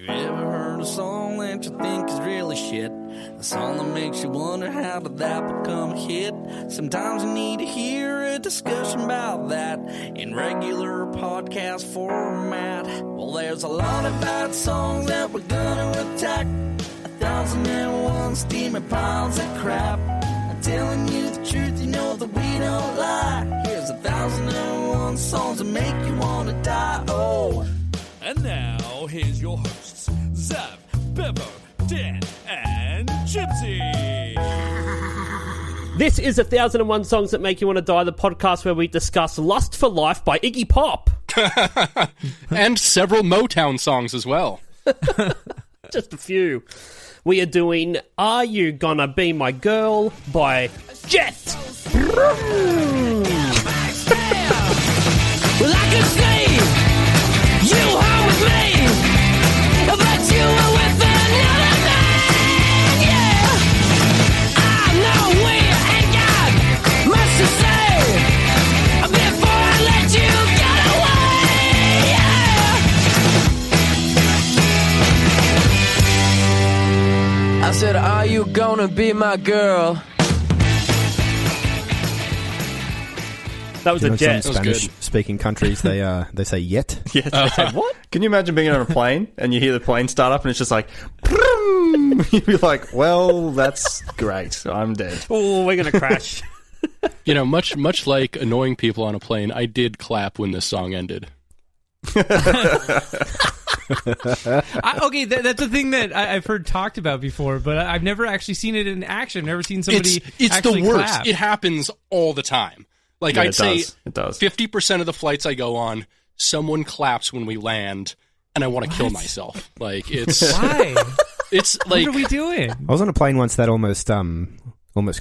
You ever heard a song that you think is really shit? The song that makes you wonder how did that become a hit? Sometimes you need to hear a discussion about that in regular podcast format. Well, there's a lot of bad songs that we're gonna attack. 1,001 steaming piles of crap. I'm telling you the truth, you know that we don't lie. Here's 1,001 songs that make you wanna die. Oh. And now, here's your hosts, Zav, Bevo, Dan, and Gypsy. This is 1,001 Songs That Make You Want to Die, the podcast where we discuss Lust for Life by Iggy Pop. And several Motown songs as well. Just a few. We are doing Are You Gonna Be My Girl by Jet. Well, I could see you home with me, but you were with another man, yeah. I know we ain't got much to say before I let you get away, yeah. I said, are you gonna be my girl? That was a Jet. Some Spanish-speaking countries, they say yet. Yes. They said, what? Can you imagine being on a plane and you hear the plane start up and it's just like, vroom? You'd be like, well, that's great. I'm dead. Oh, we're going to crash. You know, much like annoying people on a plane, I did clap when this song ended. Okay, that's a thing that I've heard talked about before, but I've never actually seen it in action. I've never seen somebody It's actually the worst. clap. It happens all the time. Like, Yeah, I'd say it does. 50% of the flights I go on, someone claps when we land, and I want to kill myself. Like, it's... Why? It's like... What are we doing? I was on a plane once that almost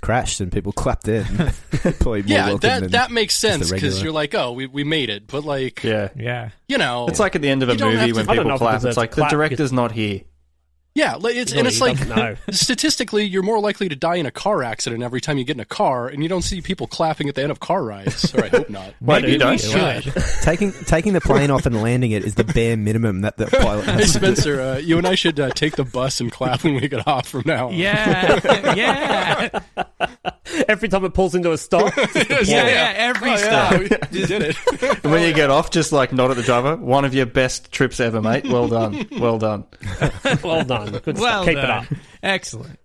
crashed and people clapped in. Probably more Yeah, welcome than that makes just the sense, because regular. you're like, oh, we made it. But, like, Yeah. you know... It's like at the end of a You don't have movie to- when I don't people know if it clap. deserves It's like, a the clap director's not here. Yeah, it's Really, like, he doesn't know. statistically, you're more likely to die in a car accident every time you get in a car, and you don't see people clapping at the end of car rides. Or I hope not. Wait, Maybe you don't? we should. Taking the plane off and landing it is the bare minimum that the pilot Hey, has to do. Spencer, you and I should take the bus and clap when we get off from now on. Yeah, yeah, Every time it pulls into a stop. yeah. Every stop. You did it. And when you get off, just like nod at the driver. One of your best trips ever, mate. Well done. Well done. Well done. Good Well stuff. Keep done. it up. Excellent.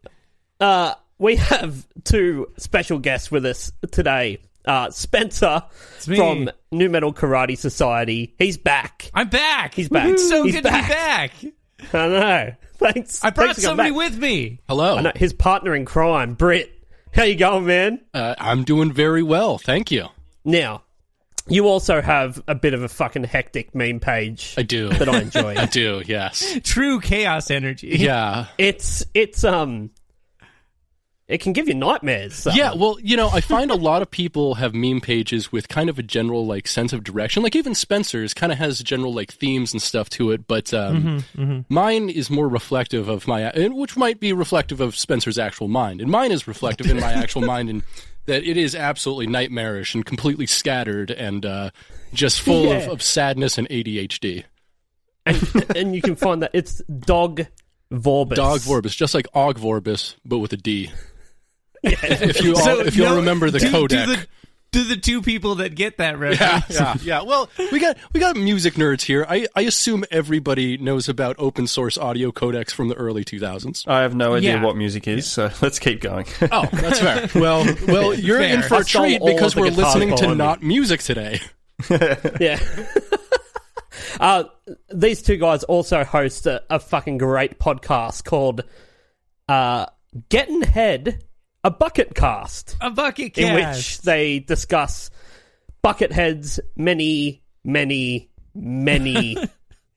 We have two special guests with us today. Spencer me. from New Metal Karate Society. He's back. I'm back. He's back. It's so He's good back. to be back. I know. Thanks. I brought Thanks for coming somebody back. with me. Hello. I know. His partner in crime, Britt. How you going, man? I'm doing very well, thank you. Now, you also have a bit of a fucking hectic meme page. I do. That I enjoy. I do, yes. True chaos energy. Yeah. It can give you nightmares. So. Yeah, well, you know, I find a lot of people have meme pages with kind of a general, like, sense of direction. Like, even Spencer's kind of has general, like, themes and stuff to it, but mine is more reflective of which might be reflective of Spencer's actual mind. And mine is reflective in my actual mind, and that it is absolutely nightmarish and completely scattered and just full of sadness and ADHD. And you can find that it's Dog Vorbis. Dog Vorbis, just like Og Vorbis, but with a D. If you'll remember the codec. Do the two people that get that reference. Yeah. Well, we got music nerds here. I assume everybody knows about open source audio codecs from the early 2000s. I have no idea Yeah. what music is, so let's keep going. Oh, that's fair. Well, you're Fair. in for I a stole treat all because of the we're guitars listening to behind me. not music today. Yeah. These two guys also host a fucking great podcast called Getting Head, a Bucket Cast. A bucket In cast. which they discuss Buckethead's many, many, many,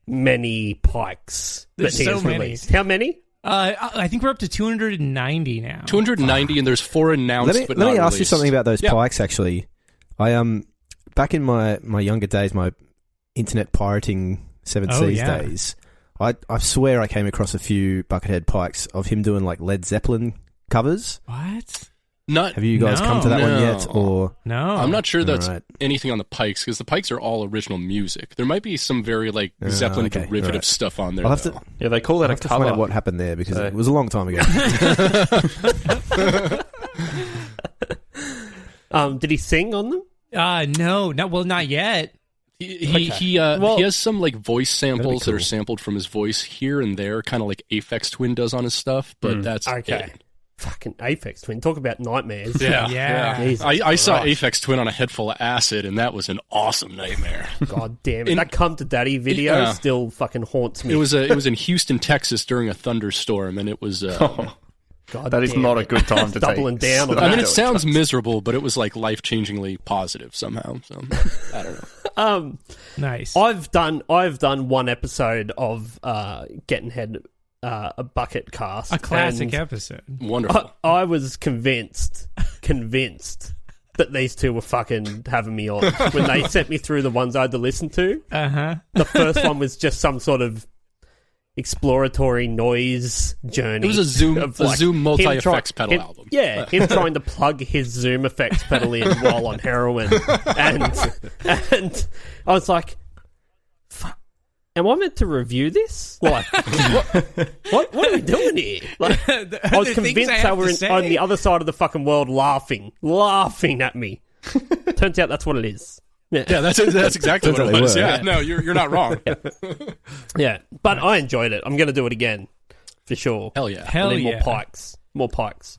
many pikes There's that he so has many. released. How many? I think we're up to 290 now. 290, and there's 4 announced, Let but me not ask you released. something about those Yeah. pikes. Actually, I back in my younger days, my internet pirating Seven Oh, Seas yeah. days, I swear I came across a few Buckethead pikes of him doing like Led Zeppelin covers. What? Not. Have you guys come to that one No. yet? Or No. I'm not sure that's Alright. anything on the Pikes, because the Pikes are all original music. There might be some very like Zeppelin okay, derivative right. stuff on there. I'll have though. to, Yeah, they call that I'll a have to find cover. out what happened there because So- it was a long time ago. Did he sing on them? No, not yet. He has some like voice samples that are sampled from his voice here and there, kind of like Aphex Twin does on his stuff. But that's Okay. it. Fucking Aphex Twin. Talk about nightmares. Yeah. Jesus I saw Christ. Aphex Twin on a head full of acid, and that was an awesome nightmare. God damn it. In- That Come to Daddy video Yeah. still fucking haunts me. It was in Houston, Texas during a thunderstorm, and it was. God That is damn not it. a good time to Doubling take. down on I mean, that. it sounds miserable, but it was like life-changingly positive somehow. So I don't know. Nice. I've done one episode of Getting Head a bucket cast. A classic and episode. Wonderful. I was convinced that these two were fucking having me on when they sent me through the ones I had to listen to. The first one was just some sort of exploratory noise journey. It was a Zoom of, like, Zoom him multi-effects pedal him- album. Yeah, him trying to plug his Zoom effects pedal in while on heroin, and I was like, "Fuck, am I meant to review this? Like, what are we doing here?" Like, I was convinced they were on the other side of the fucking world, laughing at me. Turns out that's what it is. Yeah, that's exactly what it they was. were. Yeah, no, you're not wrong. Yeah, but I enjoyed it. I'm going to do it again for sure. Hell yeah. Hell I need yeah. more pikes.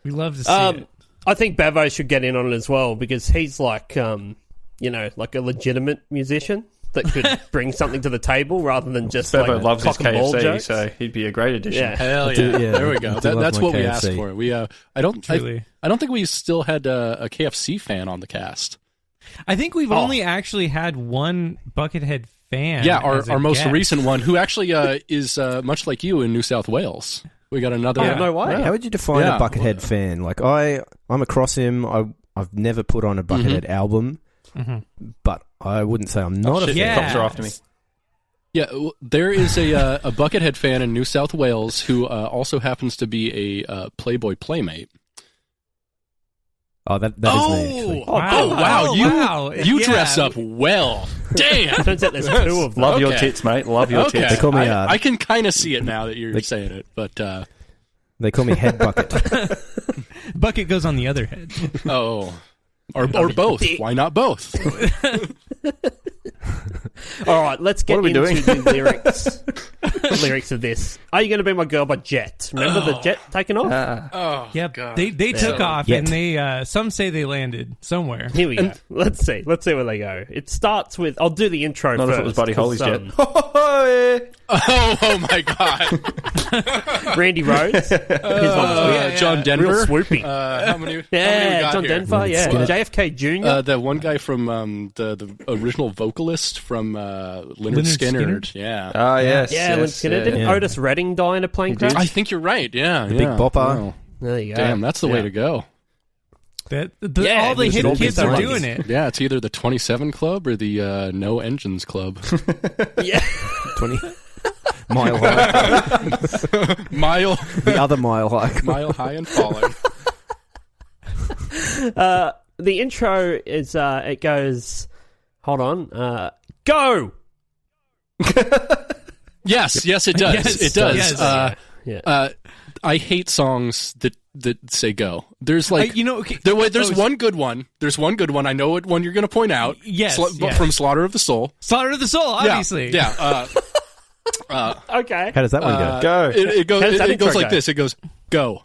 We love to see it. I think Bevo should get in on it as well because he's like, like a legitimate musician that could bring something to the table rather than just Bevo like loves his cock and ball KFC, jokes. so he'd be a great addition. Yeah. Hell I do- yeah. yeah, There we I go. do love That's my what we KFC. asked for. We I don't think we still had a KFC fan on the cast. I think we've only actually had one Buckethead fan. Yeah, as a our most guest. recent one, who actually is much like you in New South Wales. We got another. Oh, no way. How would you define Yeah. a Buckethead fan? Like I'm across him. I've never put on a Buckethead album, but I wouldn't say I'm not a Shit, fan. the cops are after me. Yeah, there is a Buckethead fan in New South Wales who also happens to be a Playboy Playmate. Oh, that is me. Actually. Wow! You Yeah. dress up well. Damn. Turns out there's two of them. Love your Okay. tits, mate. Love your Okay, tits. They call me, I can kind of see it now that you're saying it, but They call me Head Bucket. Bucket goes on the other head. oh, or both. Why not both? All right, let's get What are we into doing? the lyrics. The lyrics of this. Are You Gonna Be My Girl by Jet. Remember the Jet taking off? Oh, Yep, God. they took off Yet. and they some say they landed somewhere. Here we go. Let's see where they go. It starts with, I'll do the intro Not first. if it was Buddy 'cause, Holly's jet. Oh my God. Randy Rhodes. His one's John Denver. real swoopy. How many we Yeah, got John here? Denver, yeah. Skinner. JFK Jr. The one guy from the original vocalist from Leonard Leonard Skinner. Skinner? Yeah. Ah, yes. yeah, Lynn Skinner. Didn't yeah. Otis Redding die in a plane crash? I think you're right. Yeah. Big Bopper. Wow. There you go. Damn, that's the way Yeah. to go. Yeah, all the we should hip all be kids are like doing this. it. Yeah, it's either the 27 Club or the No Engines Club. Yeah. 20 mile high. mile The other mile high. mile high and falling. The intro is, it goes, hold on, go! Yes, it does. Yes, it does. yes. Yeah. I hate songs that say go. There's like okay, there's one good one. There's one good one. I know what one you're going to point out. Yes, yes. From Slaughter of the Soul. Slaughter of the Soul, obviously. Yeah. Okay. How does that one go? Go. It goes. How does that It goes intro like go? this. It goes go.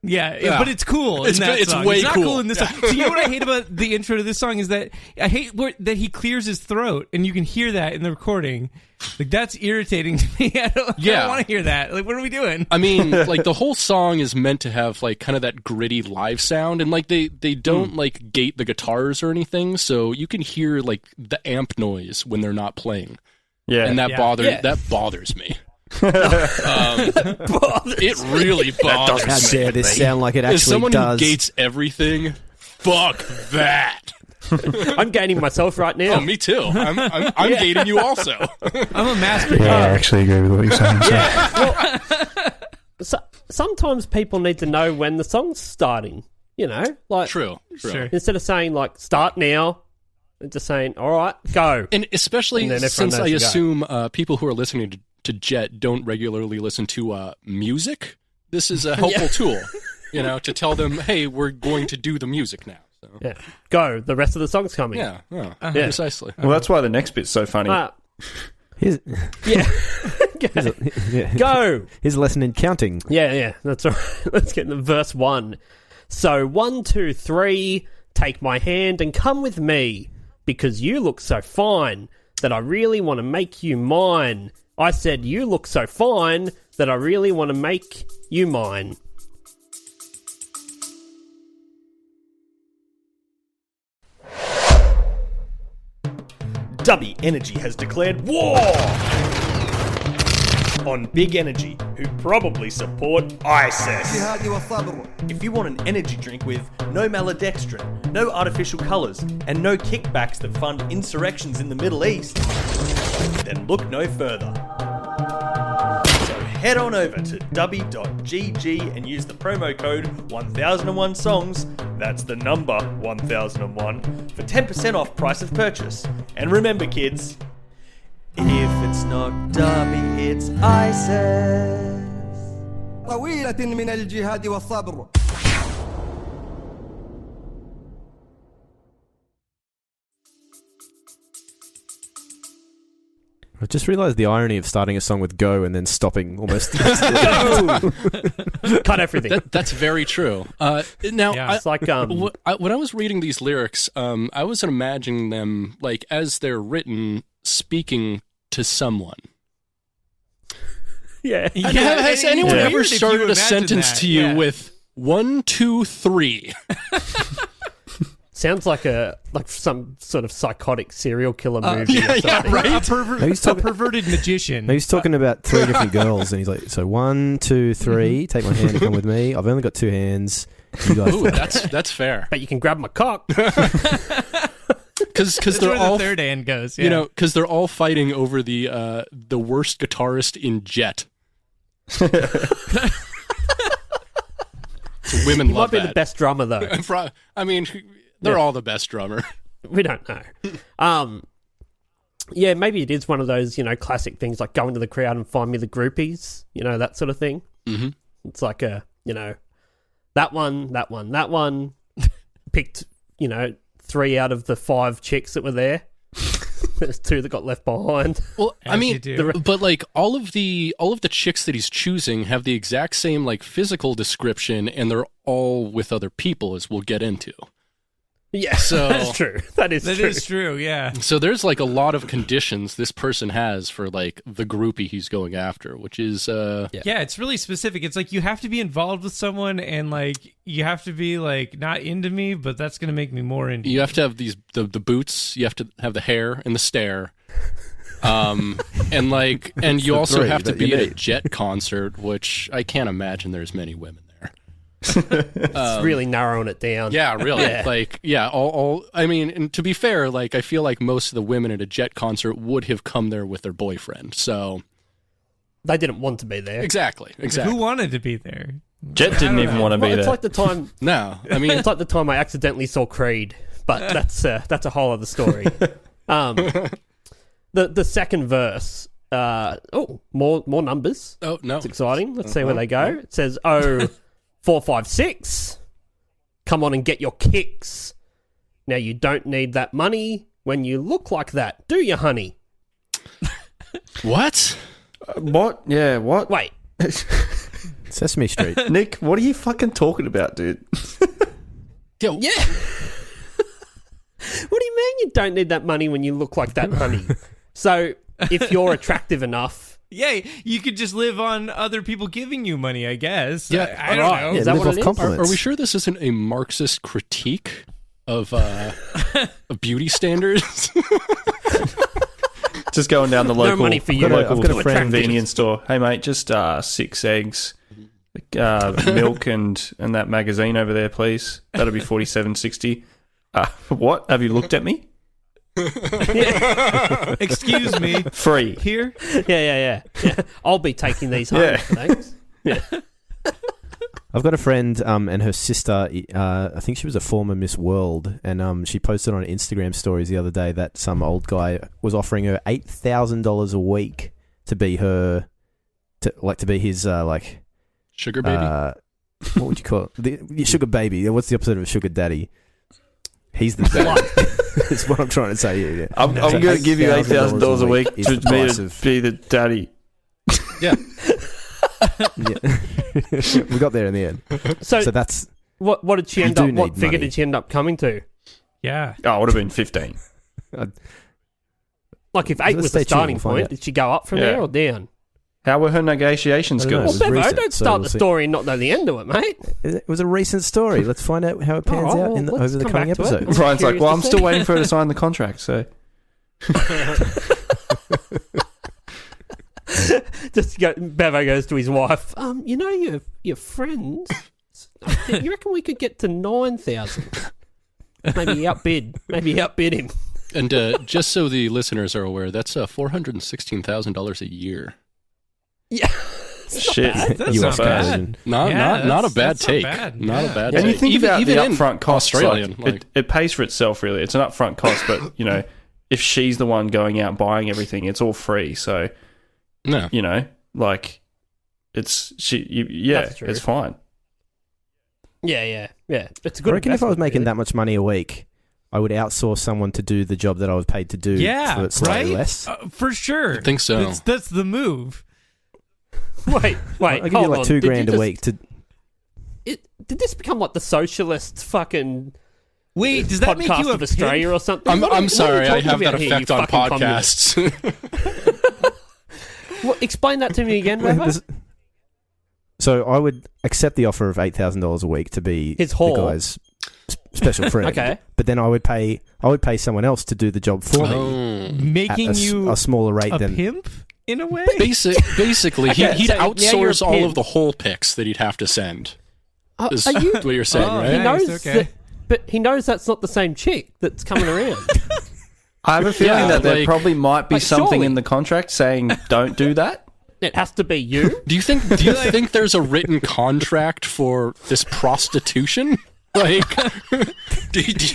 Yeah, but it's cool. It's in that it's song. way it's not cool. cool in this Yeah. song. So you know what I hate about the intro to this song is that I hate that he clears his throat, and you can hear that in the recording. Like that's irritating to me. I don't want to hear that. Like, what are we doing? I mean, like the whole song is meant to have like kind of that gritty live sound, and like they don't like gate the guitars or anything, so you can hear like the amp noise when they're not playing, Yeah. and that Yeah. bothers me. It really bothers How me. dare this sound like it As actually someone does? who gates everything, fuck that. I'm gaining myself right now. Oh, me too. I'm gating you also. I'm a master. Yeah, I actually agree with what you're saying. Yeah. Well, sometimes people need to know when the song's starting. You know, like True. Sure. instead of saying like start now, just saying all right, go. And especially And then everyone since knows I to go. assume people who are listening to Jet don't regularly listen to music, this is a helpful tool, you know, to tell them, hey, we're going to do the music now. So. Yeah, go. The rest of the song's coming. Yeah, Yeah. precisely. Well, that's why the next bit's so funny. Here's, Yeah. yeah. Go. Here's a lesson in counting. Yeah, that's all right. Let's get into verse 1. So 1, 2, 3, take my hand and come with me, because you look so fine that I really want to make you mine. I said you look so fine that I really want to make you mine. Dubby Energy has declared war on Big Energy, who probably support ISIS. If you want an energy drink with no maltodextrin, no artificial colours, and no kickbacks that fund insurrections in the Middle East, then look no further. So head on over to dubby.gg and use the promo code 1001songs, that's the number 1001, for 10% off price of purchase. And remember, kids, if it's not Dubby, it's ISIS. طويلة من الجهاد والصبر. I just realised the irony of starting a song with "go" and then stopping almost. Cut everything. That's very true. Now, Yeah. It's like when I was reading these lyrics, I was imagining them like as they're written, speaking to someone. yeah. Has anyone Weird ever if you started a imagine sentence that, to you yeah. with 1, 2, 3? Sounds like some sort of psychotic serial killer movie. yeah, or something. right. Maybe he's talking- perverted magician. Maybe he's talking about 3 different girls, and he's like, "So 1, 2, 3, take my hand and come with me. I've only got 2 hands. You guys." Ooh, that's fair. But you can grab my cock. Because That's they're where all the third hand goes. Yeah. you know, because they're all fighting over the worst guitarist in Jet. So women You love might be that. the best drummer though. I mean, they're all the best drummer. We don't know. Yeah, maybe it is one of those, you know, classic things like go into the crowd and find me the groupies, you know, that sort of thing. Mm-hmm. It's like a, you know, that one. Picked, you know, 3 out of the 5 chicks that were there. There's 2 that got left behind. Well, As I mean, you do. but like all of the chicks that he's choosing have the exact same like physical description, and they're all with other people, as we'll get into. Yeah, So- that's true. That is That true. is true. Yeah. So there's like a lot of conditions this person has for like the groupie he's going after, which is Yeah, it's really specific. It's like you have to be involved with someone, and like you have to be like not into me, but that's gonna make me more into you have to have the boots, you have to have the hair and the stare. And you the also 3 have to that you be at a need. Jet concert, which I can't imagine there's many women there. It's really narrowing it down. Yeah, really. Yeah. Like, yeah, all I mean, and to be fair, like I feel like most of the women at a Jet concert would have come there with their boyfriend. So They didn't want to be there. exactly. Who wanted to be there? Jet didn't even want to be Well, it's there. like the time. No, I mean, It's like the time I accidentally saw Creed, but that's a whole other story. The second verse. More numbers. oh no, It's exciting. Let's see where they go. It says, 4, 5, 6. Come on and get your kicks. Now you don't need that money when you look like that, do you, honey? what? What? Yeah, what? Wait, Sesame Street. Nick, what are you fucking talking about, dude? yeah. What do you mean you don't need that money when you look like that, honey? So if you're attractive enough, Yeah, you could just live on other people giving you money, I guess. Yeah, I don't know. Is that live what off it is? compliments. Are we sure this isn't a Marxist critique of of beauty standards? Just going down the local, money for you. local I've got a friend- convenience store. Hey, mate, just 6 eggs, milk, and that magazine over there, please. That'll be $47.60. What? Have you looked at me? Excuse me. Free. Here? yeah. I'll be taking these home, Yeah. thanks. Yeah. I've got a friend, and her sister. I think she was a former Miss World, and she posted on Instagram stories the other day that some old guy was offering her $8,000 a week to be her, to be his Sugar baby. What would you call it? The sugar baby. What's the opposite of a sugar daddy? He's the daddy. That's what I'm trying to say here. Yeah. I'm going to give you $8,000 a week to me to be the daddy. Yeah. Yeah. We got there in the end. So that's what did she end you up? do What need figure money. did she end up coming to? Yeah. Oh, it would have been 15. Like if 8 Let's was the stay tuned, starting we'll find point, out. did she go up from Yeah. there or down? How were her negotiation I don't know. skills? Well, was Bevo, recent, don't so start we'll the see. story and not know the end of it, mate. It was a recent story. Let's find out how it pans out well, over the come coming back to it. episodes. Ryan's like, Curious well, to I'm see. still waiting for her to sign the contract, so... Just Bevo goes to his wife. You know your friends. You reckon we could get to 9,000? Maybe outbid him. And just so the listeners are aware, that's $416,000 a year. Yeah. Shit. That's US not bad. version. Not Yeah, not a that's bad not take. bad. Not Yeah. a bad And take. you think about the in upfront costs, Australian, like, it pays for itself, really. It's an upfront cost, but, you know, if she's the one going out buying everything, it's all free. So, no. you know, like, it's That's true. it's fine. Yeah. It's a I good. reckon if I was investment, making really. that much money a week, I would outsource someone to do the job that I was paid to do Yeah, for slightly right? less. For sure. I think so. That's the move. Wait. I'll give you hold like on. $2,000 Did you a week to. Did this become like the socialist fucking Wait, does that make podcast you a of Australia pimp? or something? I'm What are you sorry, I talking have that about here, effect you on fucking communist? podcasts. Explain that to me again, Bevo. So I would accept the offer of $8,000 a week to be His the whore. guy's special friend. Okay. But then I would pay someone else to do the job for me Oh. Making at you a smaller rate a than. pimp in a way? Okay, Basically, he'd so now you're a outsource all pimp. of the whole pics that he'd have to send. Is Are you? what you're saying, Oh, He right? nice, knows okay. that, but he knows that's not the same chick that's coming around. I have a feeling Yeah, that there like- probably might be like, something surely. in the contract saying don't do that. It has to be you. Do you think there's a written contract for this prostitution? Like,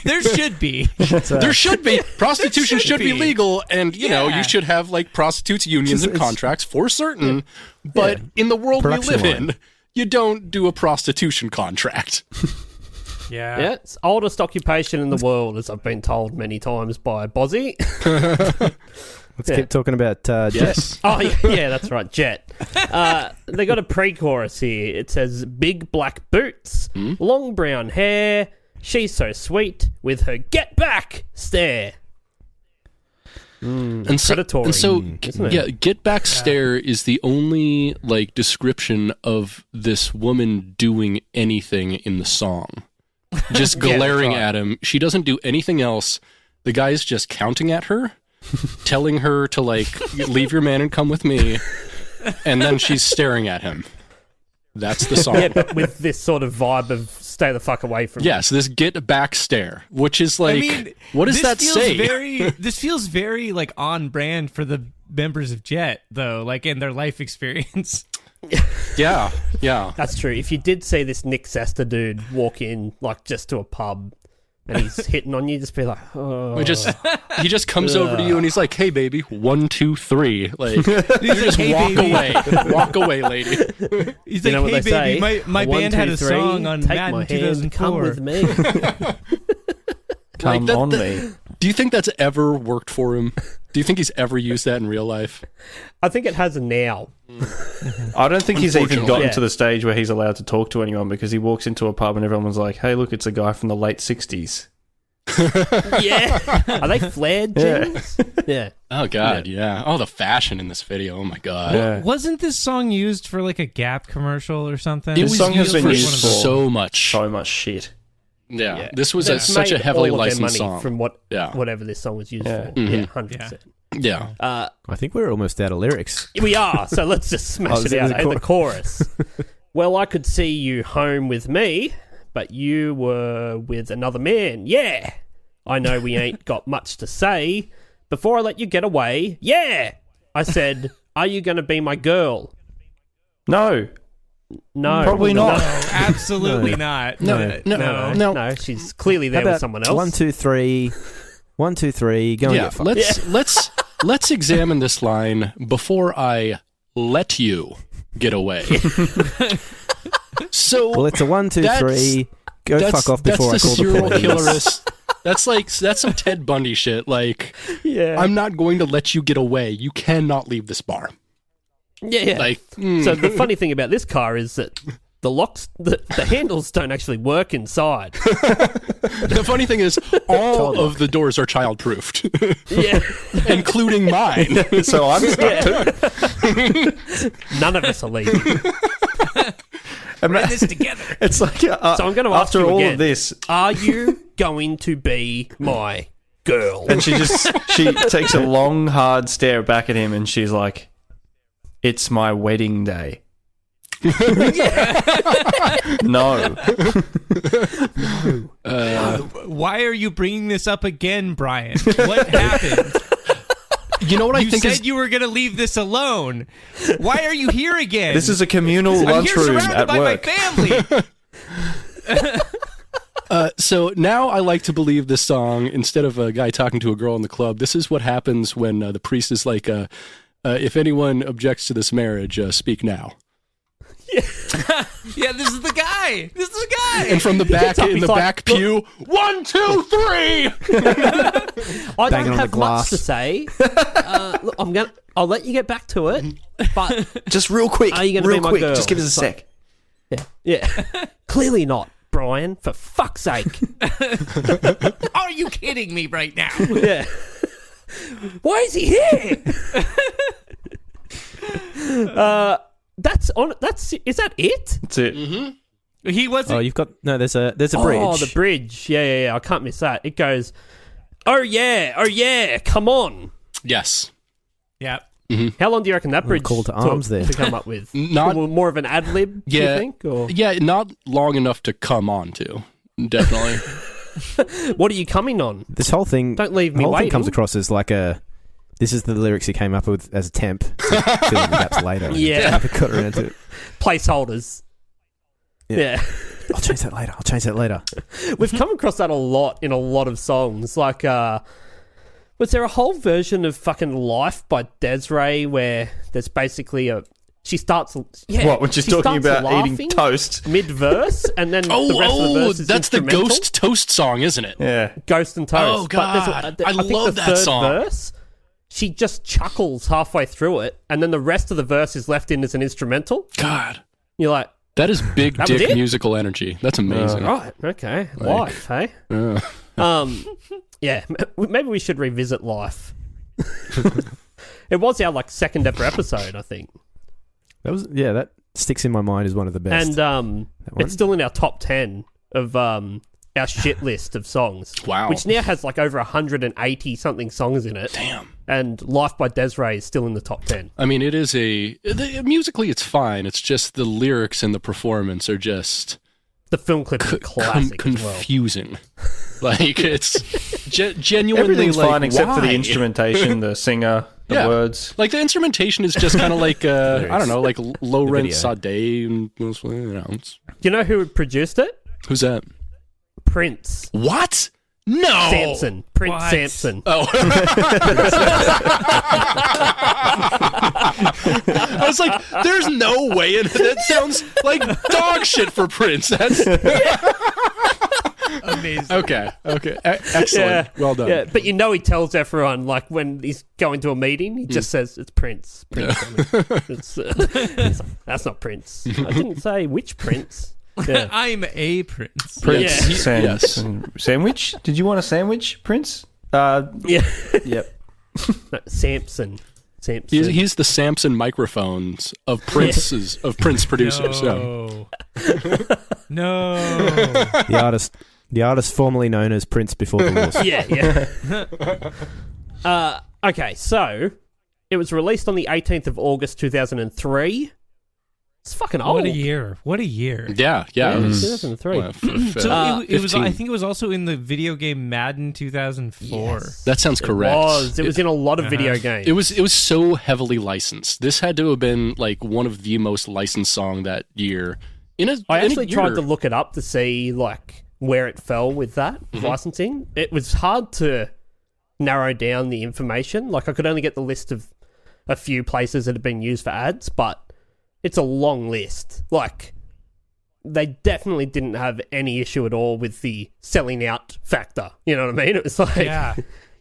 There should be. there should be. Prostitution should should be be. legal, and you know Yeah. you should have like prostitutes unions and It's- contracts for certain. But in the world we Production live line. in, you don't do a prostitution contract. Yeah. Yeah, it's oldest occupation in the world, as I've been told many times by Bozzy. Let's keep talking about Jet. Yes. Oh, yeah, that's right, Jet. They got a pre-chorus here. It says, big black boots, long brown hair, she's so sweet with her get back stare. And so, Predatory, isn't it? yeah, get back stare is the only like description of this woman doing anything in the song. Just Yeah, glaring that's right. at him. She doesn't do anything else. The guy's just counting at her, telling her to like leave your man and come with me, and then she's staring at him. That's the song. Yeah, but with this sort of vibe of stay the fuck away from me. Yes, this get back stare, which is like, I mean, what does this that feels say? This feels very like on brand for the members of Jet, though, like in their life experience. Yeah. That's true. If you did see this Nick Sesta dude walk in, like, just to a pub and he's hitting on you, just be like, oh. He just comes over to you and he's like, "Hey, baby, 1, 2, 3." Like, you just "Hey, walk baby." away, walk away, lady. He's You like, know what hey, they baby, say? my One, band two, had a three, song on take Madden my hand, 2004. come with me. Come that- on that- me. Do you think that's ever worked for him? Do you think he's ever used that in real life? I think it has now. I don't think he's even Unfortunately. gotten Yeah. to the stage where he's allowed to talk to anyone because he walks into a pub and everyone's like, hey, look, it's a guy from the late 60s. Yeah. Are they flared jeans? Yeah. Oh God, yeah. Oh, the fashion in this video. Oh my God. Yeah. Wasn't this song used for like a Gap commercial or something? It This was song has used been for used for so much. So much shit. Yeah, this was That's such a made heavily all of their licensed money song. from Yeah. whatever this song was used Yeah. for. Mhm. Yeah, 100%. Yeah. I think we're almost out of lyrics. We are, so let's just smash Oh, it is out it at the chorus. Well, I could see you home with me, but you were with another man. Yeah. I know we ain't got much to say. Before I let you get away, yeah. I said, are you going to be my girl? No. No, Probably not. No, absolutely not. No. She's clearly there with someone else. 1, 2, 3. 1, 2, 3. Go and get fucked. Let's examine this line before I let you get away. So Well, it's a 1, 2, 3. Go fuck off before I call the serial police. killerist. That's some Ted Bundy shit. Like, I'm not going to let you get away. You cannot leave this bar. Yeah. Like, So the funny thing about this car is that the locks, the handles don't actually work inside. the funny thing is, all of the doors are child-proofed. Yeah. Including mine. So I'm stuck too. None of us are leaving. We're in this together. It's like So I'm going to ask after you all again, of this, are you going to be my girl? and she takes a long, hard stare back at him, and she's like, "It's my wedding day." No. Why are you bringing this up again, Brian? What happened? You know what I You think said is... you were going to leave this alone. Why are you here again? This is a communal I'm here lunchroom surrounded at by work. my family. So now I like to believe this song, instead of a guy talking to a girl in the club, this is what happens when the priest is like, if anyone objects to this marriage, speak now. Yeah, this is the guy. This is the guy. And from the back, in the like, back pew, 1, 2, 3! I don't Banging on have the much glass. to say. Look, I'll let you get back to it. But Just real quick. Are you gonna real be my quick. girl? Just give us a sec. yeah, clearly not, Brian. For fuck's sake. Are you kidding me right now? Yeah. Why is he here? Is that it? That's it. He wasn't. Oh, you've got... No, there's a bridge. Oh, the bridge. Yeah. I can't miss that. It goes, oh yeah, come on. Yes. Yeah. How long do you reckon that bridge call to arms there. to come up with? Not- more of an ad lib, do you think? Or Yeah, not long enough to come on to. Definitely. what are you coming on? This whole thing... Don't leave me the whole waiting. thing comes across as like a... This is the lyrics he came up with as a temp. To fill in the gaps later. Yeah. Never got around to it. Placeholders. Yeah. I'll change that later. We've come across that a lot in a lot of songs. Like, was there a whole version of fucking Life by Desiree where there's basically she starts... Yeah, What, when she's she talking starts about eating laughing toast? mid-verse, and then the rest of the verse is that's the instrumental. Ghost Toast song, isn't it? Yeah. Ghost and Toast. Oh, But there's God. I I think love the that third song. verse, she just chuckles halfway through it, and then the rest of the verse is left in as an instrumental. God. You're like, That is big That was dick it? musical energy. That's amazing. right, okay, Life, hey? Yeah. Yeah, maybe we should revisit Life. It was our second ever episode, I think, That sticks in my mind as one of the best. and one? it's still in our top 10 of our shit list of songs. Wow. Which now has over 180 something songs in it. Damn. And Life by Desiree is still in the top 10. I mean, it is musically it's fine. It's just the lyrics and the performance are just The film clip is a classic as well. confusing. Like, it's genuinely Everything's like, fine except for the why? instrumentation, the singer, the words. Like, the instrumentation is just kind of like, I don't know, like low-rent video. Sade. And, you know, You know who produced it? who's that? Prince. What? No! Samson. Prince What? Samson. Oh. I was like, there's no way. That sounds like dog shit for Prince. That's Amazing. okay. Excellent. Yeah. Well done. Yeah, but he tells everyone, when he's going to a meeting, he just says, it's Prince. It's, that's not Prince. I didn't say which Prince. Yeah. I'm a prince. Prince. Yeah. Yes. Sandwich? Did you want a sandwich, Prince? Yeah. Yep. No, Samson. He's the Samson microphones of Prince's of Prince producers. So. No. The artist formerly known as Prince before divorce. Yeah. Okay, so it was released on the 18th of August 2003. It's fucking old. What a year! What a year! Yeah. It was 2003. So it was. 15. I think it was also in the video game Madden 2004. Yes. That sounds correct. It was in a lot of video games. It was so heavily licensed. This had to have been like one of the most licensed song that year. I actually tried to look it up to see like where it fell with that licensing. It was hard to narrow down the information. Like I could only get the list of a few places that had been used for ads, but it's a long list. Like, they definitely didn't have any issue at all with the selling out factor. You know what I mean? It was like, Yeah.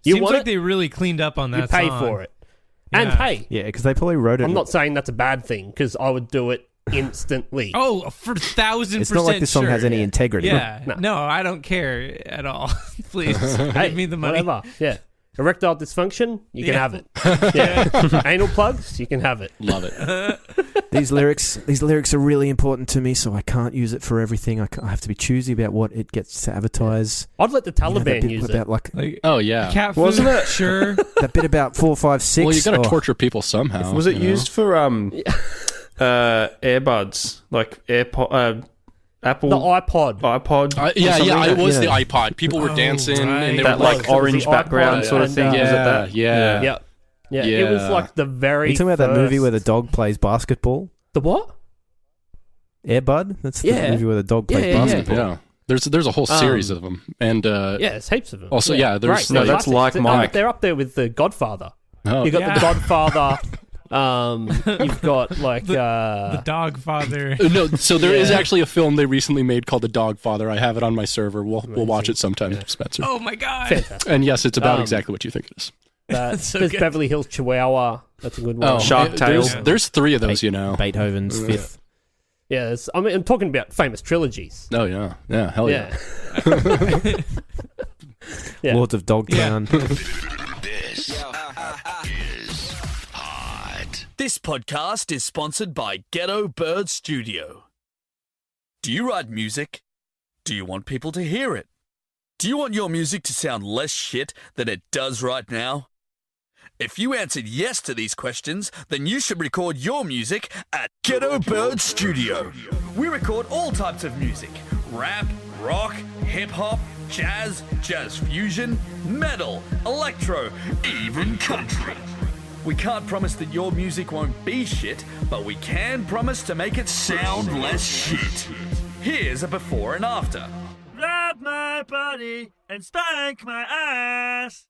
you Seems want like it, they really cleaned up on that you pay song. for it. Yeah. And hey, Yeah, because they probably wrote it. I'm not saying that's a bad thing, because I would do it instantly. Oh, for 1,000%. It's not like the song sure. has any integrity. Yeah. No. I don't care at all. Please, Hey, give me the money. whatever. Yeah. Erectile dysfunction, you can have it. Yeah. Anal plugs, you can have it. Love it. These lyrics are really important to me, so I can't use it for everything. I have to be choosy about what it gets to advertise. I'd let the You know, Taliban that bit use about it. like Like, Oh yeah. cat food, Wasn't it? Sure. that bit about 4, 5, 6. Well, you got to oh, torture people somehow. Was it you know? used for earbuds, like AirPod, Apple The iPod. iPod? Yeah, or something? it was the Yeah. iPod. People were Oh, dancing, right. and they That were like It was orange the background iPod sort of and, thing. Was it yeah, that? yeah. Yeah. It was Yeah. like the very Are you talking about that movie where the first- dog plays basketball? The what? Air Bud? That's the Yeah. movie where the dog plays Yeah, yeah, yeah. basketball. Yeah. There's a whole series of them, and Yeah, there's heaps of them. Also, yeah, there's Great. No, like- that's like Classics. Mike. They're up there with the Godfather. oh, You got Yeah. the Godfather. You've got like The dog father. No, so there is Yeah. actually a film they recently made called The Dog Father. I have it on my server. We'll watch it sometime, Spencer. Oh my god. fantastic. And yes, it's about Um, exactly what you think it is. so There's good. Beverly Hills Chihuahua. That's a good one. Shark Tale. There's 3 of those, you know. Beethoven's Fifth. Yeah, I'm talking about famous trilogies. Oh yeah, hell yeah. Yeah. Yeah. Lords of Dogtown. This podcast is sponsored by Ghetto Bird Studio. Do you write music? Do you want people to hear it? Do you want your music to sound less shit than it does right now? If you answered yes to these questions, then you should record your music at Ghetto Bird Studio. We record all types of music: rap, rock, hip-hop, jazz, jazz fusion, metal, electro, even country. We can't promise that your music won't be shit, but we can promise to make it sound less shit. Here's a before and after. Grab my body and spank my ass.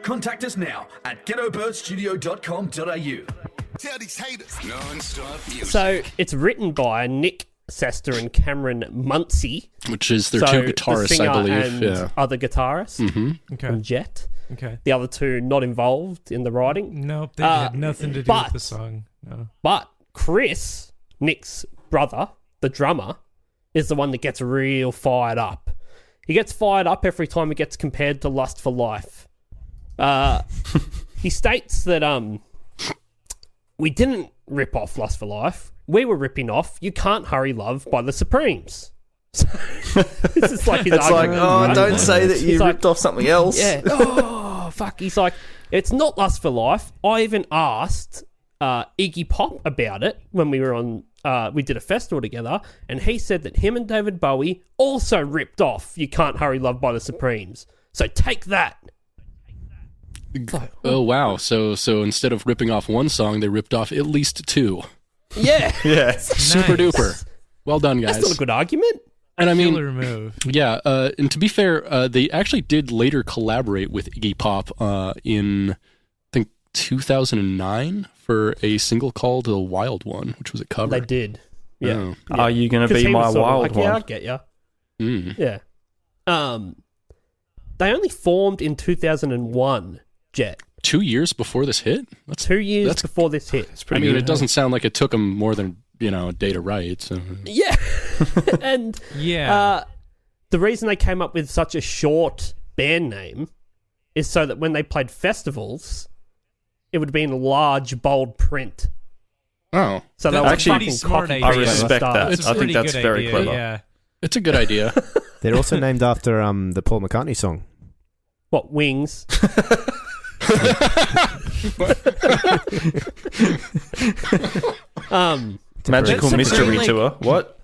Contact us now at ghettobirdstudio.com.au. Tell these haters. Non-stop music. So it's written by Nick Sester and Cameron Muncie. Which is their So 2 the guitarists, singer I believe. and Yeah. other guitarists Okay. and Jet. Okay. The other 2 not involved in the writing. Nope. They had nothing to do but- with the song. No. But Chris, Nick's brother, the drummer, is the one that gets real fired up. He gets fired up every time he gets compared to Lust for Life. He states that we didn't rip off Lust for Life. We were ripping off You Can't Hurry Love by the Supremes. So, this is like his It's like, argument, oh, right? don't say that you He's like, ripped off something else. Yeah. Oh, fuck. He's like, it's not Lust for Life. I even asked Iggy Pop about it when we were on, we did a festival together, and he said that him and David Bowie also ripped off You Can't Hurry Love by the Supremes. So take that. Oh wow! So instead of ripping off one song, they ripped off at least 2. Yeah. Yeah. Super duper. Well done, guys. That's not a good argument. And I mean, Killer move. yeah. And to be fair, they actually did later collaborate with Iggy Pop in, I think, 2009 for a single called "The Wild One," which was a cover. They did. Yeah. Oh. Are you going to 'Cause be he my was sort of wild like, one? Yeah, I get ya. Mm. Yeah. They only formed in 2001, Jet. 2 years before this hit. 2 years that's- before this hit. It's I pretty mean, good. it doesn't sound like it took them more than a day to write. So. Yeah. And Yeah. the reason they came up with such a short band name is so that when they played festivals, it would be in large, bold print. Oh, So they That's were actually fucking pretty smart cocky idea. I from the respect start. that. It's I a think pretty that's good very idea, clever. Yeah. it's a good idea. They're also named after the Paul McCartney song. What, Wings? Magical That's Mystery like- Tour. What?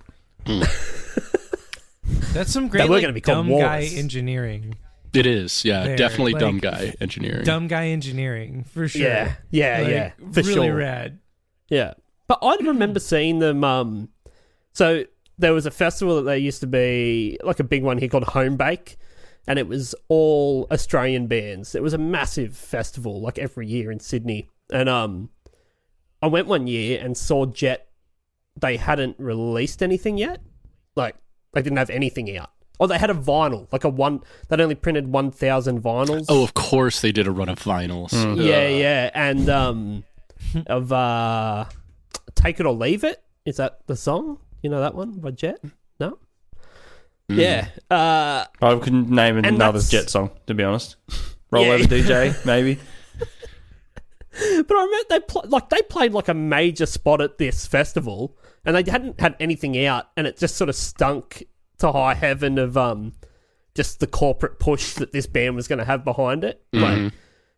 That's some great They were like, gonna be called dumb guy Wallace. engineering. It is, yeah, There, definitely like, dumb guy engineering. Dumb guy engineering for sure. Yeah, for really sure. rad. Yeah. But I remember seeing them. So there was a festival that there used to be, like a big one here called Home Bake, and it was all Australian bands. It was a massive festival, like every year in Sydney. And I went one year and saw Jet. They hadn't released anything yet. Like, they didn't have anything out. Oh, they had a vinyl, like they'd only printed 1,000 vinyls. Oh, of course they did a run of vinyls. Yeah, and of Take It or Leave It. Is that the song? You know that one by Jet? No? Yeah. I couldn't name another that's- Jet song, to be honest. Roll Yeah. over DJ, maybe. But I remember they played like a major spot at this festival, and they hadn't had anything out, and it just sort of stunk to high heaven of just the corporate push that this band was going to have behind it.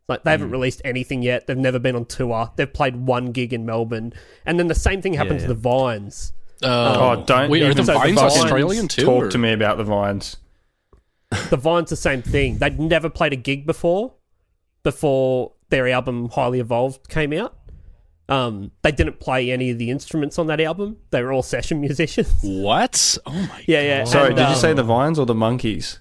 Like they haven't released anything yet. They've never been on tour. They've played one gig in Melbourne, and then the same thing happened to the Vines. Don't. Wait, are the So the Vines Vines Australian too? Talk or- to me about the Vines. The Vines, the same thing. They'd never played a gig before their album Highly Evolved came out. They didn't play any of the instruments on that album. They were all session musicians. What? Oh my Yeah. Sorry, and, did you say the Vines or the Monkeys?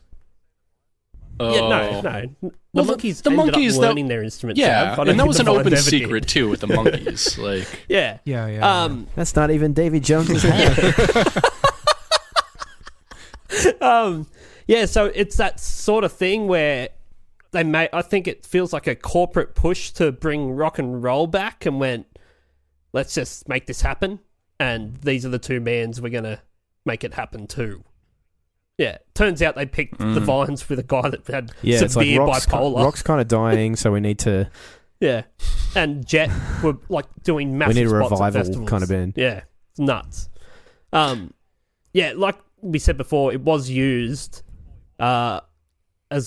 god. Yeah, no. The Well, Monkeys the ended Monkeys, up that- learning their instruments. Yeah, Sav. I don't and that think was the an Vines open ever secret did. too with the Monkeys. Like, Yeah. Yeah. That's not even Davy Jones's hat. Yeah, so it's that sort of thing where I think it feels like a corporate push to bring rock and roll back and went, let's just make this happen. And these are the two bands we're going to make it happen too. Yeah, turns out they picked the Vines with a guy that had It's like severe rock's bipolar. rock's kind of dying, so we need to. Yeah, and Jet were like doing massive We need a spots at revival festivals. kind of band. Yeah, it's nuts. Yeah, like we said before, it was used as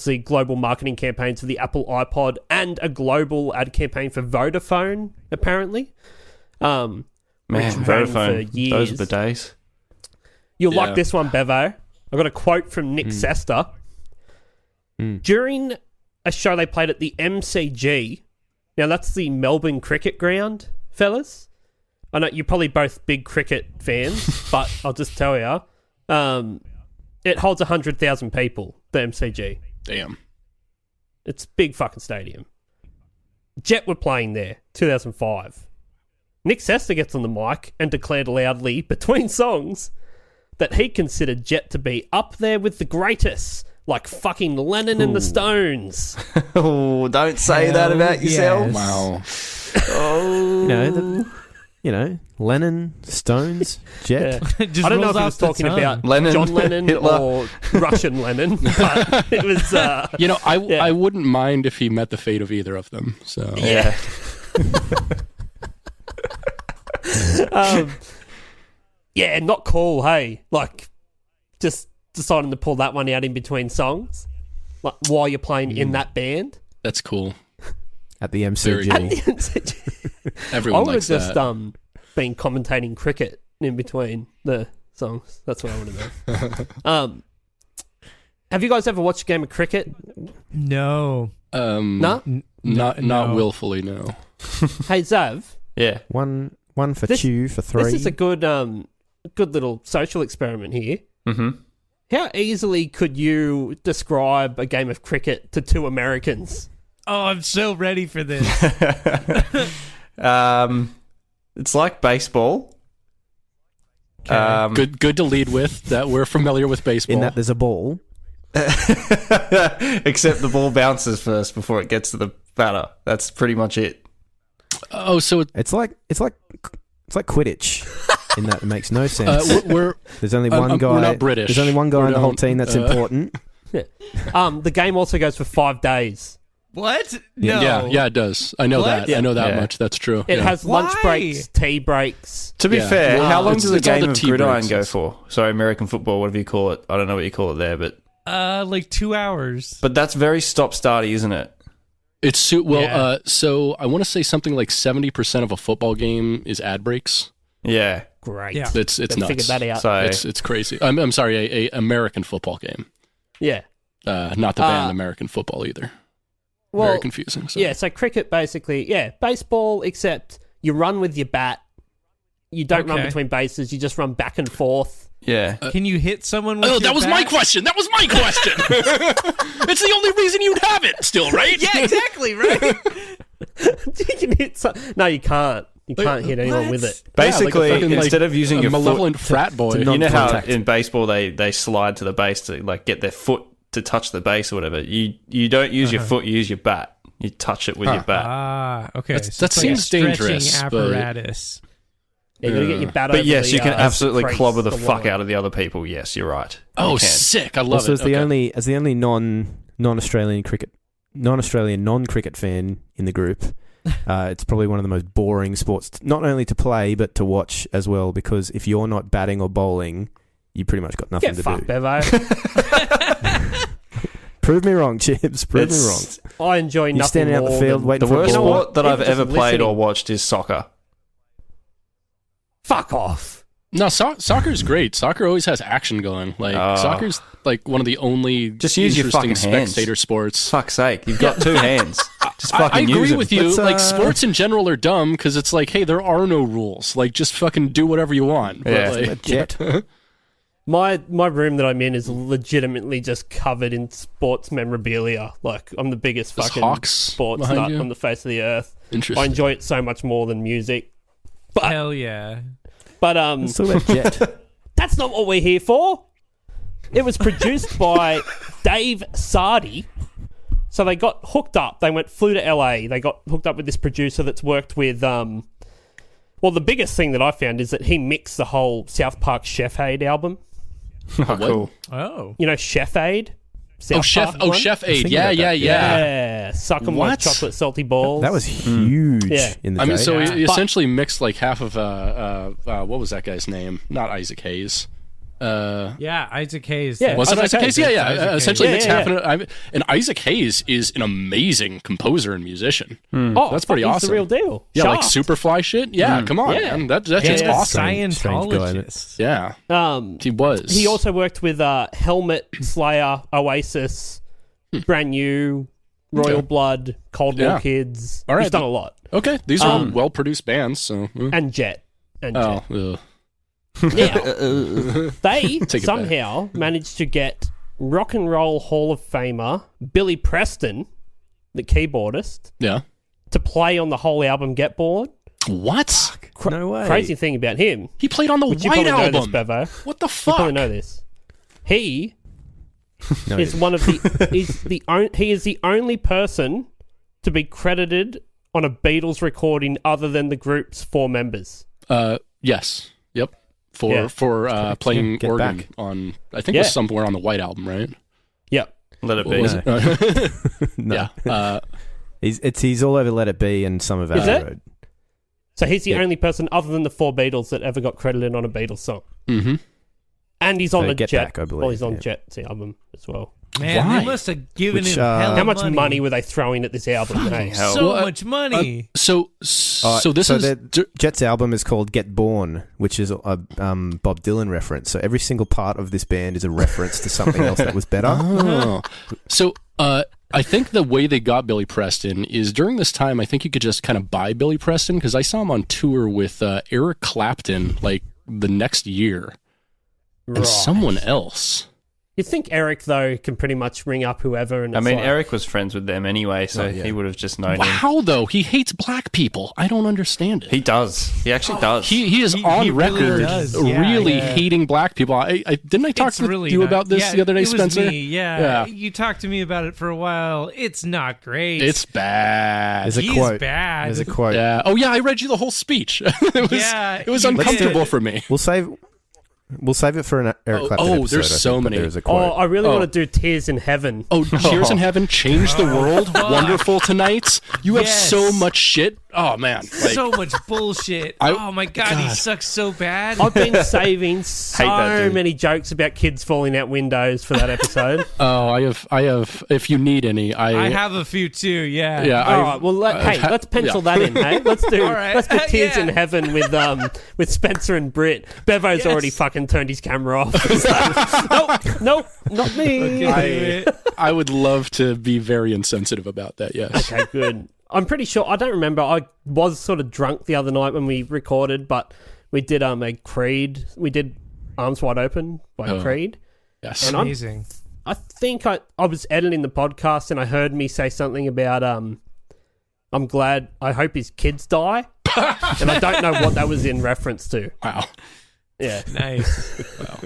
the global marketing campaigns for the Apple iPod and a global ad campaign for Vodafone, apparently. Man, which ran Vodafone. for years. Those are the days. You'll Yeah. like this one, Bevo. I got a quote from Nick Sester. During a show they played at the MCG. Now, that's the Melbourne Cricket Ground, fellas. I know you're probably both big cricket fans, but I'll just tell you, it holds 100,000 people, the MCG. damn. It's a big fucking stadium. Jet were playing there, 2005. Nick Sester gets on the mic and declared loudly, between songs, that he considered Jet to be up there with the greatest, like fucking Lennon and the Stones. Oh, don't say that about yourself. Wow. Lennon, Stones, Jet. Yeah. Just I don't know if rolls he off was the talking tongue. about Lennon, John Lennon Hitler. or Russian Lennon, but it was... You know, I Yeah. I wouldn't mind if he met the fate of either of them. So Yeah. yeah, not cool, hey? Like, just deciding to pull that one out in between songs, like while you're playing in that band. that's cool. At the Very MCG. cool. I Everyone would have likes just that. been commentating cricket in between the songs. That's what I would have done. Have you guys ever watched a game of cricket? No. No? Not No. willfully, no. Hey, Zav, Yeah. One for This- two for three. this is a good little social experiment here. Mm-hmm. How easily could you describe a game of cricket to two Americans? Oh, I'm so ready for this. It's like baseball. Good to lead with. That we're familiar with baseball. in that there's a ball. Except the ball bounces first before it gets to the batter. That's pretty much it. Oh, so It's like Quidditch. In that it makes no sense. we're There's only one guy. we're not British. There's only one guy We in the whole don't, team that's important. The game also goes for 5 days. What? No. Yeah, it does. I know What? that. I know that Yeah. much. That's true. It Yeah. has lunch Why? breaks, tea breaks. To be Yeah. fair, Well, how long it's- does a it's all game the of tea gridiron breaks. go for? Sorry, American football, whatever you call it. I don't know what you call it there, but Like 2 hours. that's very stop-starty, isn't it? So I want to say something like 70% of a football game is ad breaks. Yeah. Great. Yeah. It's nuts. Figured that out. So It's crazy. I'm sorry, a American football game. Yeah. Not the band American football either. Well, very confusing. So. Yeah, so cricket basically, baseball, except you run with your bat. You don't run between bases. You just run back and forth. yeah. Can you hit someone with your that was my bat? question. That was my question. It's the only reason you'd have it still, right? Yeah, exactly, right? You can hit No, you can't. You can't hit anyone with it. Basically, fucking, instead of using a your malevolent foot frat boy. you know how non-contact. in baseball they slide to the base to like get their foot to touch the base or whatever. You don't use your foot, you use your bat. You touch it with your bat. Okay. That So it's seems like a stretching dangerous, but- apparatus. Yeah, you got to get your bat But over yes, the, you can absolutely crease, clobber the the fuck line. out of the other people. Yes, you're right. Oh, You can. sick! I love Also, it. as the only non-Australian non-cricket fan in the group, it's probably one of the most boring sports, not only to play but to watch as well. Because if you're not batting or bowling, you pretty much got nothing Get to fucked, do. Bevo. Prove me wrong, Chips. Prove me wrong. I enjoy You're nothing standing out more the field than- waiting The for worst a ball. sport that I've Even just ever played or listening. watched is soccer. Fuck off. No, soccer's great. Soccer always has action going. Like soccer's like one of the only Just use your interesting fucking hands. spectator sports. Fuck's sake, you've got two hands. Just I fucking use agree them. with you. Let's, like sports in general are dumb because it's like, hey, there are no rules. Like just fucking do whatever you want. But, Yeah. like, Jet. My room that I'm in is legitimately just covered in sports memorabilia. Like, I'm the biggest There's fucking Hawks sports behind nut you? on the face of the earth. Interesting. I enjoy it so much more than music. Hell yeah. But Let's talk about Jet. that's not what we're here for. It was produced by Dave Sardi. So they got hooked up. They flew to LA. They got hooked up with this producer that's worked with. Well, the biggest thing that I found is that he mixed the whole South Park Chef Aid album. Oh, cool. Oh. You know Chef Aid? South Chef Park one? Chef Aid. thinking Yeah, about yeah, that. yeah. Yeah, suck 'em like What? chocolate salty balls. That was huge Yeah. in the I mean, day. so Yeah. he essentially mixed like half of what was that guy's name? Not Isaac Hayes. Yeah, Isaac Hayes. Yeah. Was it Isaac Isaac Hayes? Hayes. Yeah. Isaac Hayes. Essentially, Yeah, mixed yeah, half of it. And Isaac Hayes is an amazing composer and musician. Oh, That's pretty fuck, he's awesome. the real deal. Yeah, like Shaft. Superfly shit. Yeah, come on, Yeah. man. That's Yeah, just he's a awesome. Strange guy, Scientologist. Yeah, he was. He also worked with Helmet, Slayer, Oasis, Brand New, Royal Blood, Cold War Yeah. Kids. All right. He's done a lot. Okay, these are all well-produced bands. So, And Jet. And oh, Jet. ugh. Now, they Take it somehow managed to get Rock and Roll Hall of Famer Billy Preston, the keyboardist, yeah. to play on the whole album Get Bored. What? No way. Crazy thing about him, He played on the which you White probably know this, Album. Bevo. What the You fuck? probably know this. He No, is one of the he is the only person to be credited on a Beatles recording other than the group's 4 members. Yes. Yep. Yeah. For playing Get organ Back. on, I think it was somewhere on the White Album, right? Yep. Let it What be. was it? No. Yeah. He's all over Let It Be and some of Is Abbey it? Road. So he's the Yeah. only person other than the 4 Beatles that ever got credited on a Beatles song. Mm-hmm. And he's on So the Get Jet. Back, I believe, Well, he's on yeah. Jet's album as well. Man, Why? they must have given Which, him hell How much money were they throwing at this album? Hey? hell. So Well, much money. So this is Jet's album is called Get Born, which is a Bob Dylan reference. So every single part of this band is a reference to something else that was better. Oh. So I think the way they got Billy Preston is during this time. I think you could just kind of buy Billy Preston because I saw him on tour with Eric Clapton like the next year and someone else. You'd think Eric, though, can pretty much ring up whoever. And I it's mean, like, Eric was friends with them anyway, so he would have just known him. How though? He hates black people. I don't understand it. He does. He actually does. He is He on really record does. Yeah, really yeah. hating black people. I didn't I talk It's to really you not- about this yeah, the other day, it was Spencer? me, yeah. You talked to me about it for a while. It's not great. It's bad. There's a He's quote. bad. There's a quote. Yeah. Oh yeah, I read you the whole speech. It was you uncomfortable did. for me. We'll save it for an Eric Clapton episode. there's I so think, but many. There's a Oh, quote. I really want to do Tears in Heaven. Oh, Cheers in Heaven, Change the World, Wonderful Tonight. You have Yes. so much shit Oh man, so much bullshit. Oh my god, he sucks so bad. I've been saving so that dude. many jokes about kids falling out windows for that episode. Oh, I have. If you need any, I have a few too. Yeah. Yeah. All right. Well, let's pencil that in. Hey, let's do. All right. Let's do Tears in Yeah. Heaven with Spencer and Britt. Bevo's already fucking turned his camera off. He's like, nope, not me. I would love to be very insensitive about that. Yes. Okay, good. I'm pretty sure. I don't remember. I was sort of drunk the other night when we recorded, but we did a Creed. We did Arms Wide Open by Creed. Yes. And Amazing. I think I was editing the podcast and I heard me say something about I'm glad. I hope his kids die, and I don't know what that was in reference to. Wow. Yeah. Nice. Wow.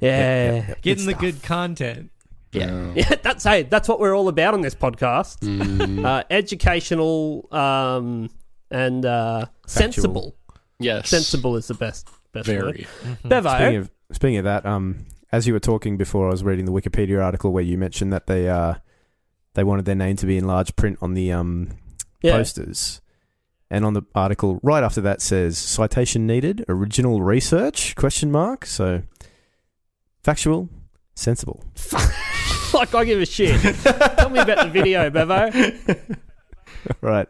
Yeah. Getting the good content. Yeah. Yeah, that's what we're all about on this podcast. Educational and sensible. Yes. Sensible is the best Very. word. Bevo. Speaking of that, as you were talking before, I was reading the Wikipedia article where you mentioned that they wanted their name to be in large print on the posters. And on the article right after that says citation needed, original research ? So factual, sensible. Like I give a shit. Tell me about the video, Bevo. Right.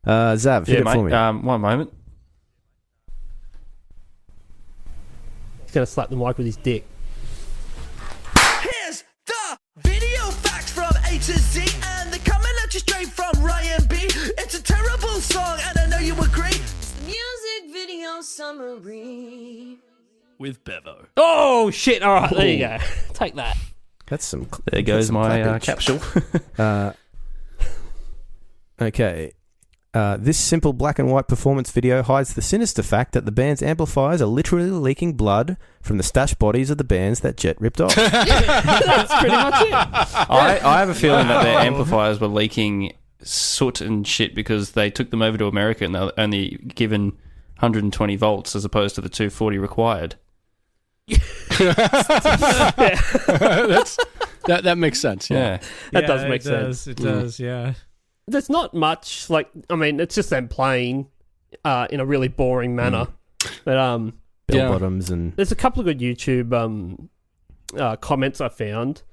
Zav, hit it for me. One moment. He's gonna slap the mic with his dick. Here's the video facts from A to Z, and they're coming at you straight from Ryan B. It's a terrible song, and I know you agree. It's the music video summary With Bevo. Oh shit! All right, there you go. Take that. That's some. There goes my clappage. capsule. Okay. This simple black and white performance video hides the sinister fact that the band's amplifiers are literally leaking blood from the stashed bodies of the bands that Jet ripped off. That's pretty much it. I have a feeling that their amplifiers were leaking soot and shit because they took them over to America and they're only given 120 volts as opposed to the 240 required. That makes sense. Yeah. That does make sense. It does, yeah. There's not much it's just them playing in a really boring manner. But Bell bottoms and there's a couple of good YouTube comments I found.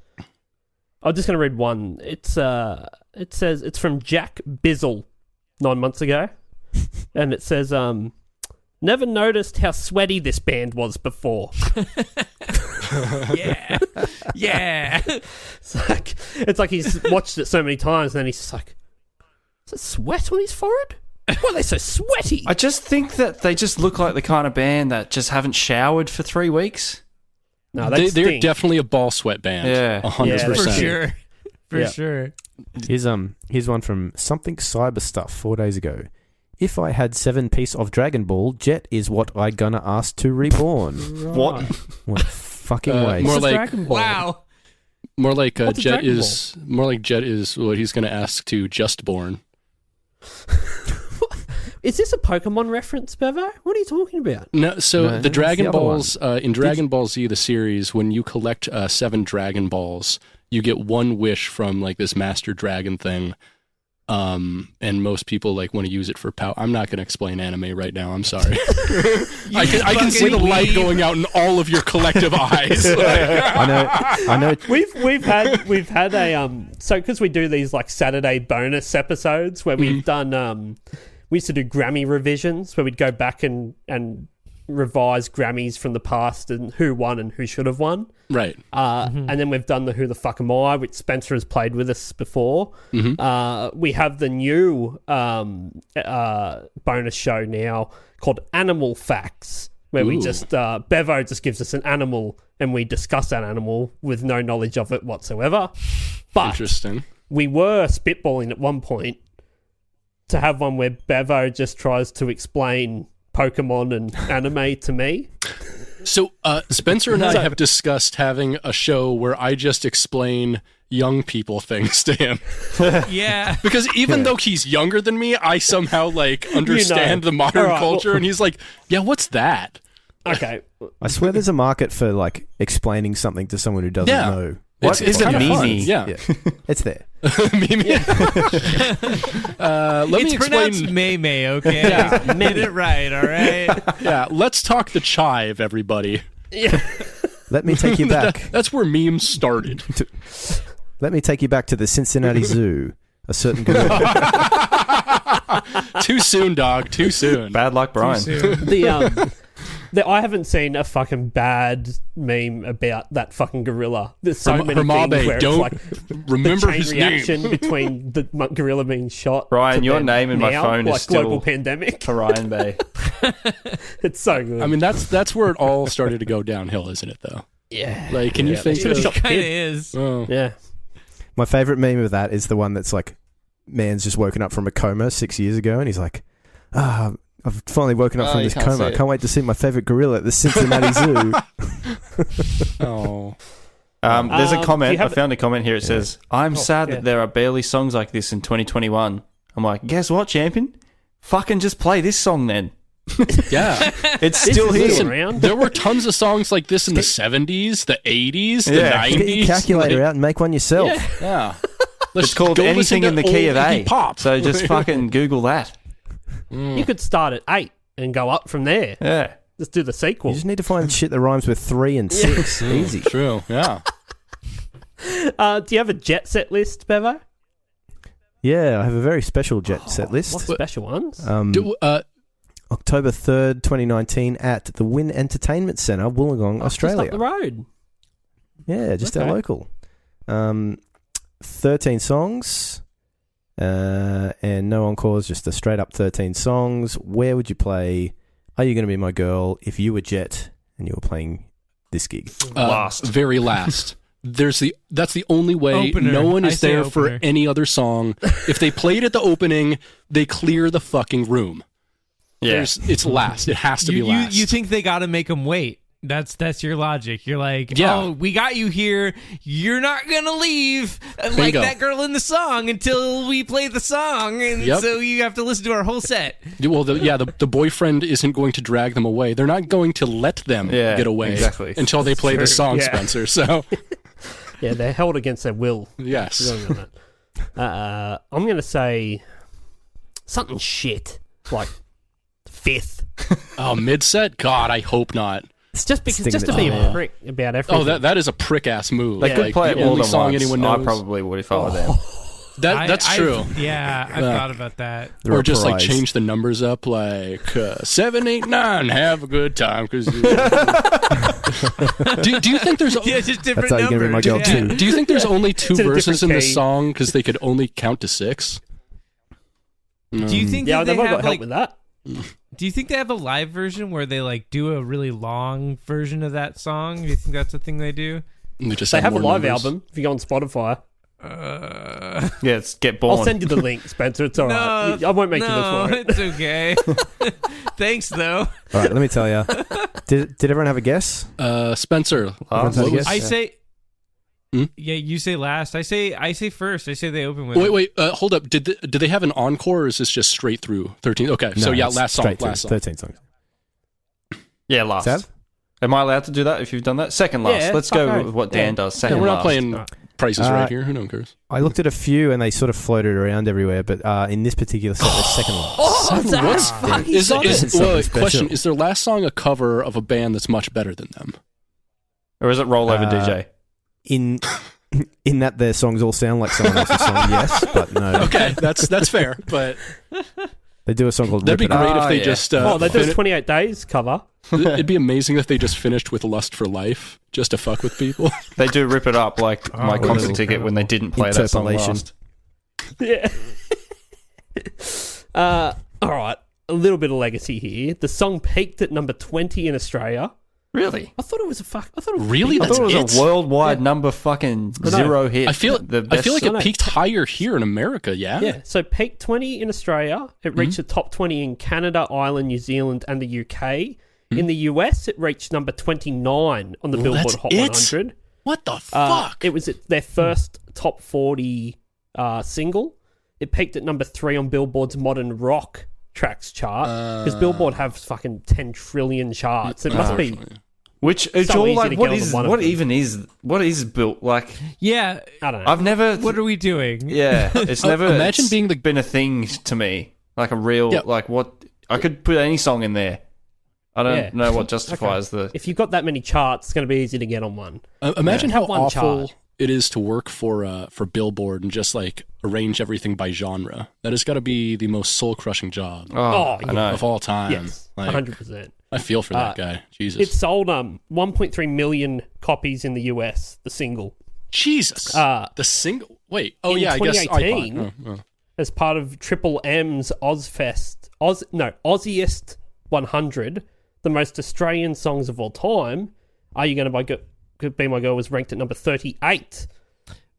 I'm just going to read one. It says it's from Jack Bizzle 9 months ago, and it says never noticed how sweaty this band was before. Yeah. It's like he's watched it so many times, and then he's just like, is there sweat on his forehead? Why are they so sweaty? I just think that they just look like the kind of band that just haven't showered for 3 weeks. No, they're definitely a ball sweat band. Yeah. 100%. For sure. For sure. Here's one from Something Cyber Stuff 4 days ago. If I had 7 piece of Dragon Ball, Jet is what I gonna ask to reborn. What? What a fucking waste. More like Dragon Ball? Wow. more like What's a Jet Dragon is more like Jet is what he's going to ask to Just Born. Is this a Pokemon reference, Bevo? What are you talking about? No, so No, the Dragon it's the other Balls in Dragon Ball Z, the series, when you collect 7 Dragon Balls, you get one wish from like this Master Dragon thing. And most people like want to use it for power. I'm not going to explain anime right now. I'm sorry. I can see the light going out in all of your collective eyes. I know. We've had a so because we do these like Saturday bonus episodes where we've done we used to do Grammy revisions where we'd go back and revise Grammys from the past and who won and who should have won. Right. And then we've done the Who the Fuck Am I, which Spencer has played with us before. We have the new bonus show now called Animal Facts, where we just Bevo just gives us an animal and we discuss that animal with no knowledge of it whatsoever. But Interesting. we were spitballing at one point to have one where Bevo just tries to explain Pokemon and anime to me. So Spencer and I have discussed having a show where I just explain young people things to him. Yeah. Because even though he's younger than me, I somehow like understand the modern culture, and he's like, yeah, what's that? Okay. I swear there's a market for like explaining something to someone who doesn't know. What is a kinda fun. meme? Yeah. It's there. Meme. Let It's me pronounced explain. May May, okay? Yeah, Get it right, all right? Yeah, let's talk the chive, everybody. Let me take you back. That's where memes started. Let me take you back to the Cincinnati Zoo. A certain gorilla. Too soon, dog. Too soon. Bad luck, Brian. I haven't seen a fucking bad meme about that fucking gorilla. There's so many Hermabe, things where don't it's like remember the chain his reaction name. between the gorilla being shot. Brian, to your then name in my now, phone is like still global pandemic. Orion Bay. It's so good. I mean, that's where it all started to go downhill, isn't it? Though. yeah, Like, can you think should've of? shot Kind of kid. is. Oh. Yeah, My favorite meme of that is the one that's like, man's just woken up from a coma 6 years ago, and he's like, I've finally woken up from you this can't coma. see I it. can't wait to see my favorite gorilla at the Cincinnati Zoo. Oh. There's a do comment. you have- I found a comment here. It says, "I'm sad yeah. that there are barely songs like this in 2021." I'm like, guess what, champion? Fucking just play this song then. Yeah. It's still is here. still around. There were tons of songs like this in the 70s, the 80s, the Yeah. 90s. Get your calculator like, out and make one yourself. Yeah. It's called go listen Anything in to the Key old of Iggy A. Pop. So just fucking Google that. you could start at 8 and go up from there. Yeah. Just do the sequel. You just need to find shit that rhymes with 3 and 6. Easy. True. Yeah. Do you have a jet set list, Bevo? Yeah, I have a very special jet set What list. special ones? October 3rd, 2019 at the Wynn Entertainment Centre, Wollongong, Australia. Just up the road. Yeah, just Okay. our local. 13 songs and no encores, just a straight up 13 songs. Where would you play Are You Gonna Be My Girl if you were Jet and you were playing this gig? Last. Very last. That's the only way. Opener. No one I is say there for opener. any other song. If they played at the opening, they clear the fucking room. Yeah. It's last. It has to be last. You think they got to make them wait? That's your logic. You're like, Yeah. oh, we got you here. You're not gonna leave you like go. that girl in the song until we play the song, and Yep. so you have to listen to our whole set. Well, the boyfriend isn't going to drag them away. They're not going to let them Yeah, get away exactly. until they play the song, Yeah. Spencer. So, Yeah, they're held against their will. yes. Going on that. I'm going to say something shit, like 5th. Oh, mid-set? God, I hope not. It's just because Sting just to it be down. a prick about everything. Oh, that is a prick-ass move. They could play it the more only than song once. anyone I knows. probably would if I were them. That's true. I've thought about that. The Or just like reprise. change the numbers up, like 7, 8, 9. Have a good time, because. do you think there's? Yeah, just different That's How You Gonna Be My numbers. Girl Yeah. too. Do you think there's only 2 It's in a verses in different this key. song because they could only count to 6? Do you think Yeah, that they've they all got have help like? with that. Do you think they have a live version where they like do a really long version of that song? Do you think that's a thing they do? They just They have a more live numbers. album if you go on Spotify. Yeah, it's Get Born. I'll send you the link, Spencer. It's all right. I won't make you look for it. it's okay. Thanks though. All right, let me tell you. Did everyone have a guess? Spencer. Everyone's had a guess? I say. Hmm? Yeah, you say last. I say first. I say they open with. Wait, hold up. Did they have an encore, or is this just straight through 13? Okay, so No, yeah, it's last song. straight through, Last song. 13 songs. Yeah, last. Sav? Am I allowed to do that if you've done that? Second last. Yeah, Let's fuck go right. with what Dan does. Second Yeah, we're not last. playing prices right here. Who cares? I looked at a few and they sort of floated around everywhere, but in this particular set, the second one. What's It's something question? special. Is their last song a cover of a band that's much better than them? Or is it Rollover DJ? In that their songs all sound like someone else's song, yes, but no. Okay, that's fair, but They do a song called that'd be Rip It great Up. if they yeah. just. They do a 28 Days cover. It'd be amazing if they just finished with "Lust for Life" just to fuck with people. They do Rip It Up like my concert really? ticket when they didn't play that song Interpolation. last. Yeah. All right. A little bit of legacy here. The song peaked at number 20 in Australia. Really? I thought it was a fuck. I thought it was Really? I thought it was It? a worldwide number fucking zero hit. I feel the like best it song. peaked higher here in America. Yeah. Yeah, so peaked 20 in Australia. It reached the top 20 in Canada, Ireland, New Zealand, and the UK. In the US, it reached number 29 on the Billboard that's Hot it? 100. What the fuck? It was their first top 40 single. It peaked at number 3 on Billboard's Modern Rock Tracks chart. Because Billboard have fucking 10 trillion charts. It must be Which it's So all easy like to what get on is one of what them. even is what is built like? Yeah, I don't know. I've never. what are we doing? Yeah, it's never. Imagine it's being the- been a thing to me, like a real Yeah. like what I could put any song in there. I don't Yeah. know what justifies the. If you've got that many charts, it's going to be easy to get on one. Imagine how One awful chart. it is to work for Billboard and just like arrange everything by genre. That has got to be the most soul crushing job Oh, I know. of all time. Yes, Like, 100%. I feel for that guy. Jesus. It sold 1.3 million copies in the US, the single, Jesus. The single. Wait. Oh in yeah. I guess 2018, iPod. Oh. as part of Triple M's Aussiest 100, the most Australian songs of all time. Are You Gonna Be My Girl was ranked at number 38.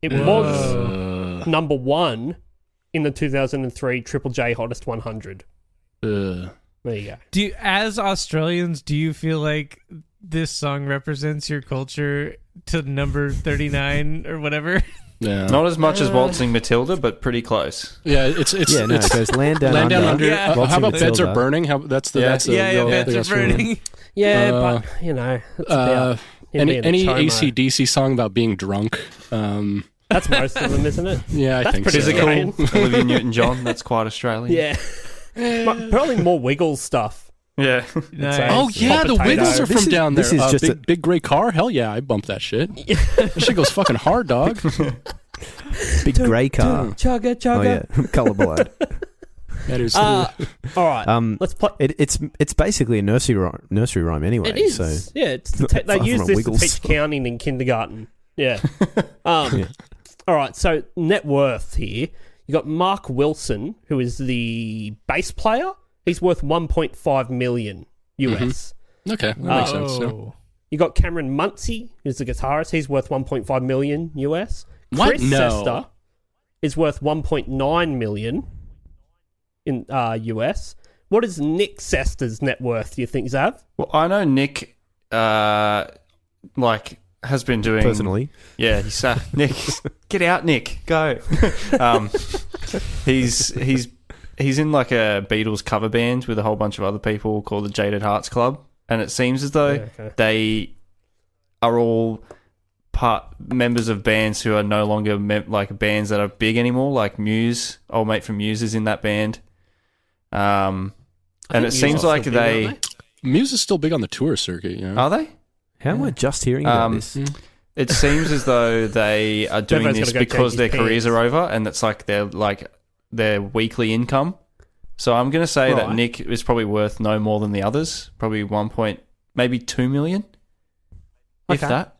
It was number 1 in the 2003 Triple J Hottest 100. There you go. As Australians, do you feel like this song represents your culture to number 39 or whatever? Yeah. Not as much as Waltzing Matilda, but pretty close. Yeah. It's. Yeah, no, it goes Land Down Land Down Under. Yeah. How about Beds Are Matilda. Burning? That's the Yeah. the Yeah, real beds thing are Australian. burning. Yeah, but, you know, it's about him being a Any chomo. AC/DC song about being drunk? That's most of them, isn't it? Yeah, I That's think pretty so. Australian. Olivia Newton-John, that's quite Australian. Yeah. Probably more Wiggles stuff. Yeah. Nice. Oh yeah, Hot the potato. Wiggles are This from is- down there. this is just big gray car. Hell yeah, I bumped that shit. That shit goes fucking hard, dog. Big grey car. Chugga, Oh chugga. yeah, colourblind. That is. All right, let's play. It's basically a nursery rhyme anyway. It is. So Yeah, it's not they far use from this Wiggles. to teach counting in kindergarten. Yeah. All right, so net worth here. You got Mark Wilson, who is the bass player. He's worth 1.5 million US. Okay, that makes sense. Yeah. Oh. You got Cameron Muncie, who's the guitarist. He's worth 1.5 million US. What? Chris No. Sester is worth 1.9 million in US. What is Nick Sester's net worth, do you think, Zav? Well, I know Nick, has been doing personally, Yeah, he's Nick, get out, Nick, go. He's in like a Beatles cover band with a whole bunch of other people called the Jaded Hearts Club, and it seems as though they are all members of bands who are no longer like bands that are big anymore. Like Muse, old mate from Muse is in that band, and it Muse seems are like still big, they aren't Muse is still big on the tour circuit. You know? are they. how am I just hearing about this? It seems as though they are doing Bevo's this gotta go because change their his careers pants. are over, and it's like their weekly income. So I'm going to say that Right. Nick is probably worth no more than the others, probably maybe 2 million, if Okay. that.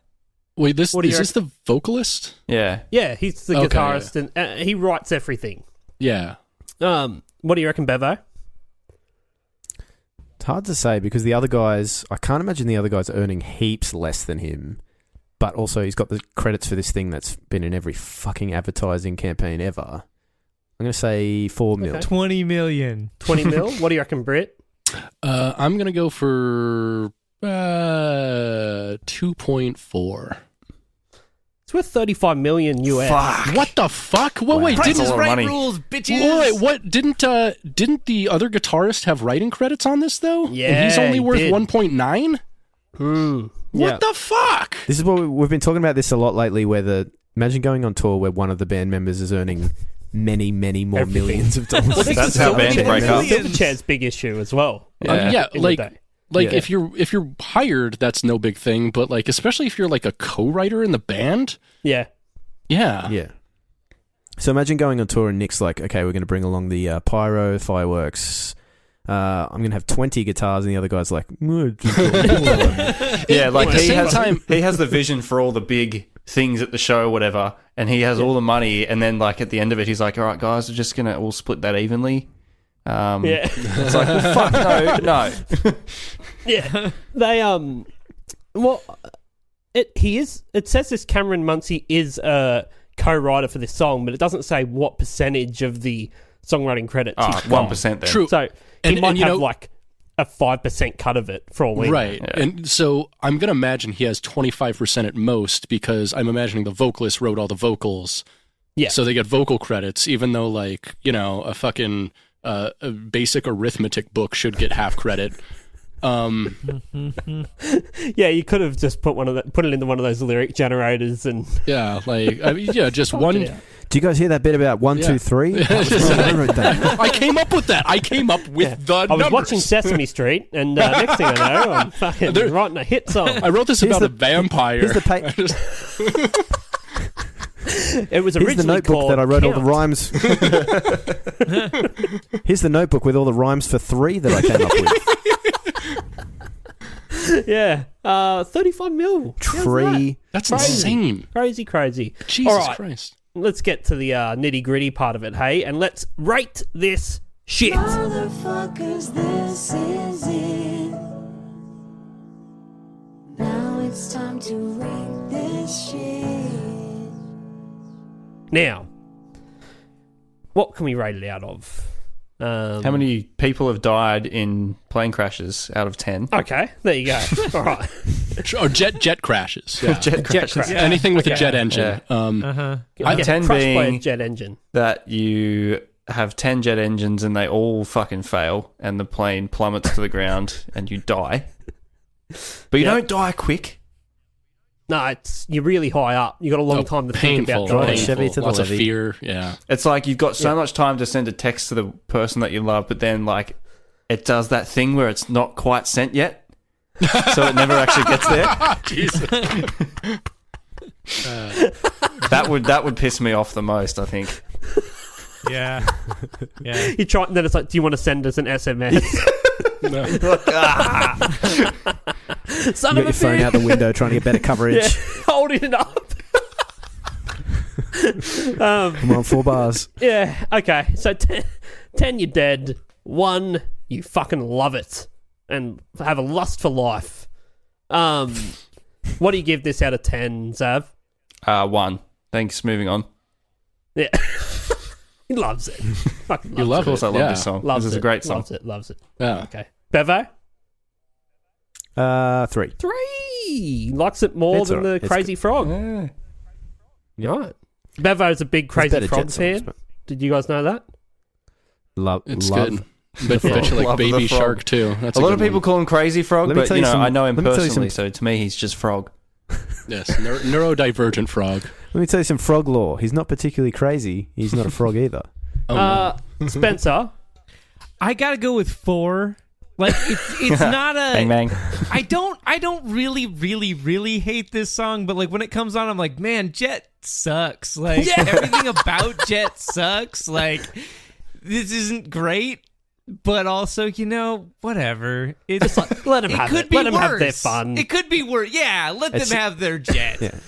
Wait, What do you is this the vocalist? Yeah, Yeah, he's the Okay, guitarist, and he writes everything. Yeah. What do you reckon, Bevo? It's hard to say because the other guys, I can't imagine the other guys earning heaps less than him. But also, he's got the credits for this thing that's been in every fucking advertising campaign ever. I'm going to say 4 mil. 20 million. 20 mil? What do you reckon, Britt? I'm gonna go for 2.4. It's worth 35 million US. fuck. What the fuck? Well, wait, Price didn't is right money. rules, bitches. Wait, what? Didn't the other guitarist have writing credits on this though? Yeah, and he's only he worth did. 1.9. What the fuck? This is what we've been talking about this a lot lately. Where imagine going on tour where one of the band members is earning many, many more Everything. millions of dollars. That's how bands break up. Silverchair's big issue as well. Yeah, in the like day. Like Yeah. if you're hired, that's no big thing. But like, especially if you're like a co-writer in the band, Yeah. yeah, Yeah. So imagine going on tour and Nick's like, okay, we're going to bring along the pyro, fireworks. I'm going to have 20 guitars, and the other guy's like, Yeah, like At the same time- he has the vision for all the big things at the show or whatever, and he has all the money, and then like at the end of it, he's like, all right, guys, we'll split that evenly. Yeah. It's like, well, fuck, no. Yeah. They well it says this Cameron Muncie is a co-writer for this song, but it doesn't say what percentage of the songwriting credits Oh, he's got. 1% then. True. So he And- might and, you have know- like a 5% cut of it for all we know. right. And so I'm gonna imagine he has 25% at most, because I'm imagining the vocalist wrote all the vocals. Yeah. So they get vocal credits, even though like a fucking a basic arithmetic book should get half credit. Yeah, you could have just put it into one of those lyric generators and Yeah, like just one. Yeah. Do you guys hear that bit about 1, 2, 3? I wrote that. I came up with that. I came up with the I was numbers. watching Sesame Street, and next thing I know, I'm fucking writing a hit song. I wrote this about a vampire. Here's the It was Here's originally the notebook called that I wrote Count. all the rhymes. Here's the notebook with all the rhymes for 3 that I came up with. Yeah, 35 mil. Tree. That's Crazy. insane. Crazy. Jesus All right, Christ. let's get to the nitty gritty part of it, hey, and let's rate this shit. Motherfuckers, this is it. Now it's time to rate this shit. Now, what can we rate it out of? How many people have died in plane crashes out of 10? Okay, there you go. All right. Or jet crashes. Yeah. Jet crashes. crash. Yeah. Anything with a Okay. jet engine. Yeah. I get 10 crushed by a being jet engine. that you have 10 jet engines and they all fucking fail and the plane plummets to the ground and you die. But you don't die quick. No, you're really high up. You got a long time to think Painful. about driving. Right. Chevy to the Lots of levee. fear. Yeah. It's like you've got so much time to send a text to the person that you love, but then like it does that thing where it's not quite sent yet. So it never actually gets there. That would piss me off the most, I think. Yeah. You try, then it's like, do you want to send us an SMS? Son You of got a your phone bitch. out the window trying to get better coverage. Yeah, holding it up. Come on, 4 bars. Yeah, okay. So 10, you're dead. 1, you fucking love it and have a lust for life. What do you give this out of 10, Zav? 1. Thanks, moving on. Yeah. He loves it. Fucking loves You love Of course it. I love yeah. this song. Loves This is it. a great song. Loves it. Yeah. Okay. Bevo? 3. 3. Likes it more It's than alright. the It's Crazy Frog. Yeah. Right. Bevo's a big Crazy better Frog Jet songs, fan. but- Did you guys know that? It's love. good. But frog. bet you like Love the Baby frog. Shark too. That's A lot of good people call him Crazy Frog, Let me but tell you you know, some- I know him let me tell you personally, some- so to me he's just Frog. one. Yes, neurodivergent frog. Let me tell you some frog lore. He's not particularly crazy. He's not a frog either. Oh, no. Spencer? I gotta go with 4. Like it's not a Bang bang. I don't really hate this song, but like when it comes on, I'm like, man, Jet sucks. Like everything about Jet sucks. Like this isn't great, but also, whatever. It's like Let them it have could it. be Let them worse. have their fun. It could be worse. Yeah, let them have their Jet. Yeah.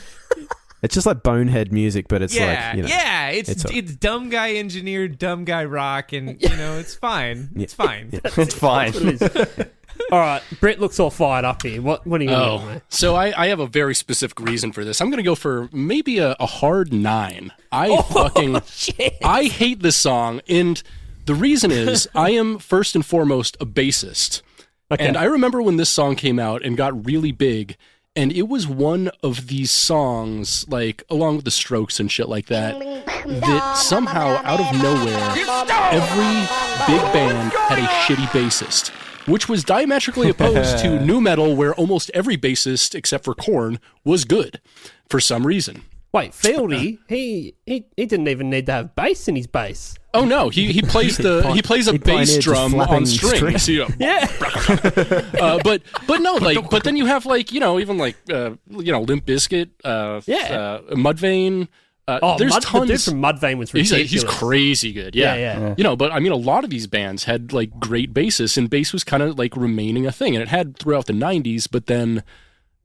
It's just like bonehead music, but it's Yeah, like, yeah, it's it's dumb guy engineered, dumb guy rock, and it's fine. It's fine. It's fine. All right. Britt looks all fired up here. What are you going to do, mate? So I have a very specific reason for this. I'm going to go for maybe a hard 9. I hate this song, and the reason is I am first and foremost a bassist. Okay. And I remember when this song came out and got really big, and it was one of these songs, like, along with the Strokes and shit like that, that somehow, out of nowhere, every big band had a shitty bassist, which was diametrically opposed to nu metal, where almost every bassist, except for Korn, was good, for some reason. Wait, Fieldy, he didn't even need to have bass in his bass. Oh no, he plays a He bass pioneered just drum flapping on strings. strings. You know. Yeah. But no, like, but then you have like, even like Limp Bizkit, Mudvayne. There's The dude tons. from Mudvayne was ridiculous. He's crazy good. Yeah. Yeah. But I mean, a lot of these bands had like great bassists, and bass was kind of like remaining a thing, and it had throughout the '90s. But then,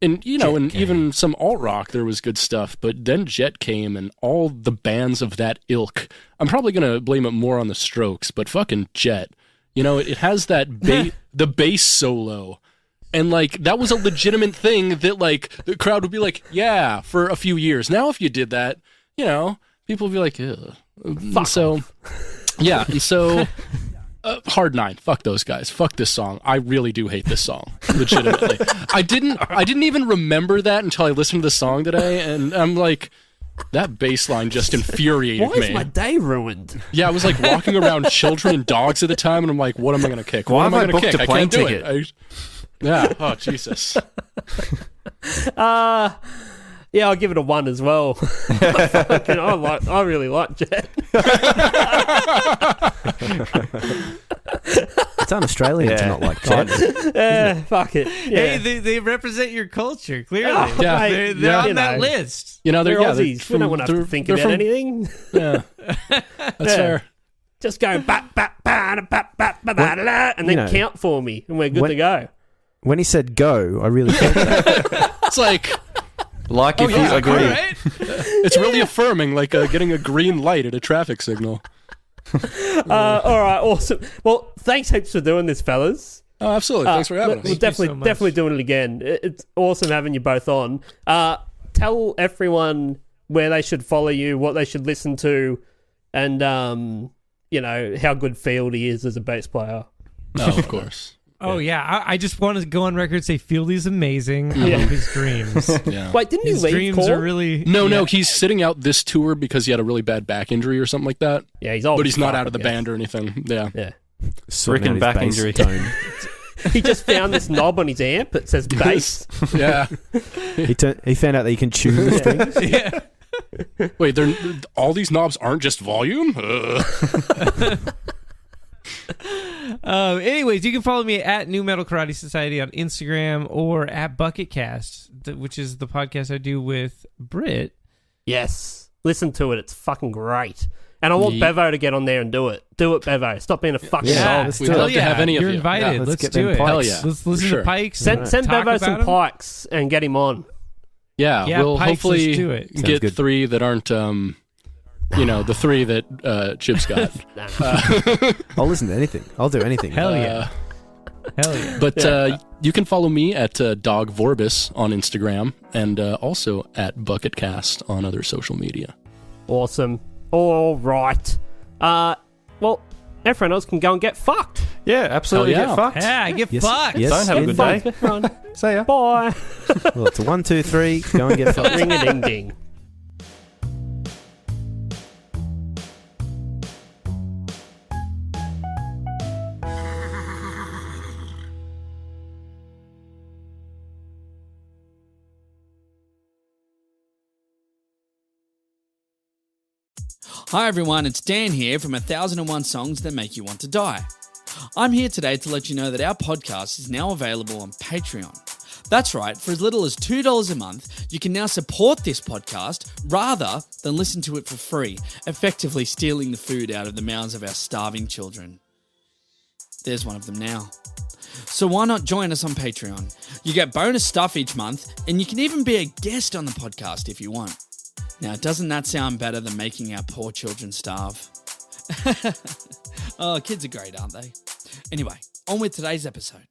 and even some alt rock, there was good stuff. But then Jet came, and all the bands of that ilk. I'm probably gonna blame it more on the Strokes, but fucking Jet. It has that the bass solo. And, like, that was a legitimate thing that, like, the crowd would be like, yeah, for a few years. Now, if you did that, people would be like, ugh. Yeah, and so, hard 9. Fuck those guys. Fuck this song. I really do hate this song, legitimately. I didn't even remember that until I listened to the song today, and I'm like, that bass line just infuriated Why me. is my day ruined? Yeah, I was like walking around children and dogs at the time, and I'm like, what am I going to kick? Why What am I have I going to booked kick? a I plane can't do ticket? it. Yeah. Oh, Jesus. Yeah, I'll give it a 1 as well. I really like Jet. It's un-Australian to not like Jet. Fuck it. Yeah. Hey, they represent your culture, clearly. Yeah. They're on that know. list. You know, They're they're Aussies. We don't want to have to think about anything. Yeah. That's fair. Just go bat bat bat bat bat bat bat and then count for me, and we're good to go. When he said go, I really felt that. It's like if you agree. Right? it's really affirming, like getting a green light at a traffic signal. All right, awesome. Well, thanks heaps for doing this, fellas. Oh, absolutely. Thanks for having us. We're definitely doing it again. It's awesome having you both on. Tell everyone where they should follow you, what they should listen to, and how good Fieldy is as a bass player. Oh, of course. Oh, yeah. I just want to go on record and say Fieldy's amazing. I love his dreams. Yeah. Wait, didn't his he leave? Dreams are really... No, he's sitting out this tour because he had a really bad back injury or something like that. Yeah, he's old. But he's not out of the band or anything. Yeah. Ricken back injury. Tone. He just found this knob on his amp that says bass. Yeah. He found out that he can tune the strings. Yeah. Wait, all these knobs aren't just volume? Anyways, you can follow me at New Metal Karate Society on Instagram or at Bucketcast, which is the podcast I do with Britt. Yes. Listen to it. It's fucking great. And I want Bevo to get on there and do it. Do it, Bevo. Stop being a fucking yeah, soul. We'd love to have any of You're you. invited. Yeah, let's do it. Hell yeah. Let's listen Sure. to Pikes. Send Bevo some him. pikes and get him on. Yeah, Yeah, we'll Pikes, hopefully let's do it. Sounds get good. 3 that aren't, the 3 that Chip's got. I'll listen to anything. I'll do anything. Hell yeah. Hell yeah. But you can follow me at Dog Vorbis on Instagram and also at Bucketcast on other social media. Awesome. All right. Well, everyone else can go and get fucked. Yeah, absolutely. Hell yeah. Get fucked. Yeah, get Yes, fucked. yes. Don't have a good day. Fucked, everyone. See ya. Bye. Well, it's a 1, 2, 3. Go and get fucked. Ring a ding ding. Hi everyone, it's Dan here from 1001 Songs That Make You Want to Die. I'm here today to let you know that our podcast is now available on Patreon. That's right, for as little as $2 a month, you can now support this podcast rather than listen to it for free, effectively stealing the food out of the mouths of our starving children. There's one of them now. So why not join us on Patreon? You get bonus stuff each month, and you can even be a guest on the podcast if you want. Now, doesn't that sound better than making our poor children starve? Oh, kids are great, aren't they? Anyway, on with today's episode.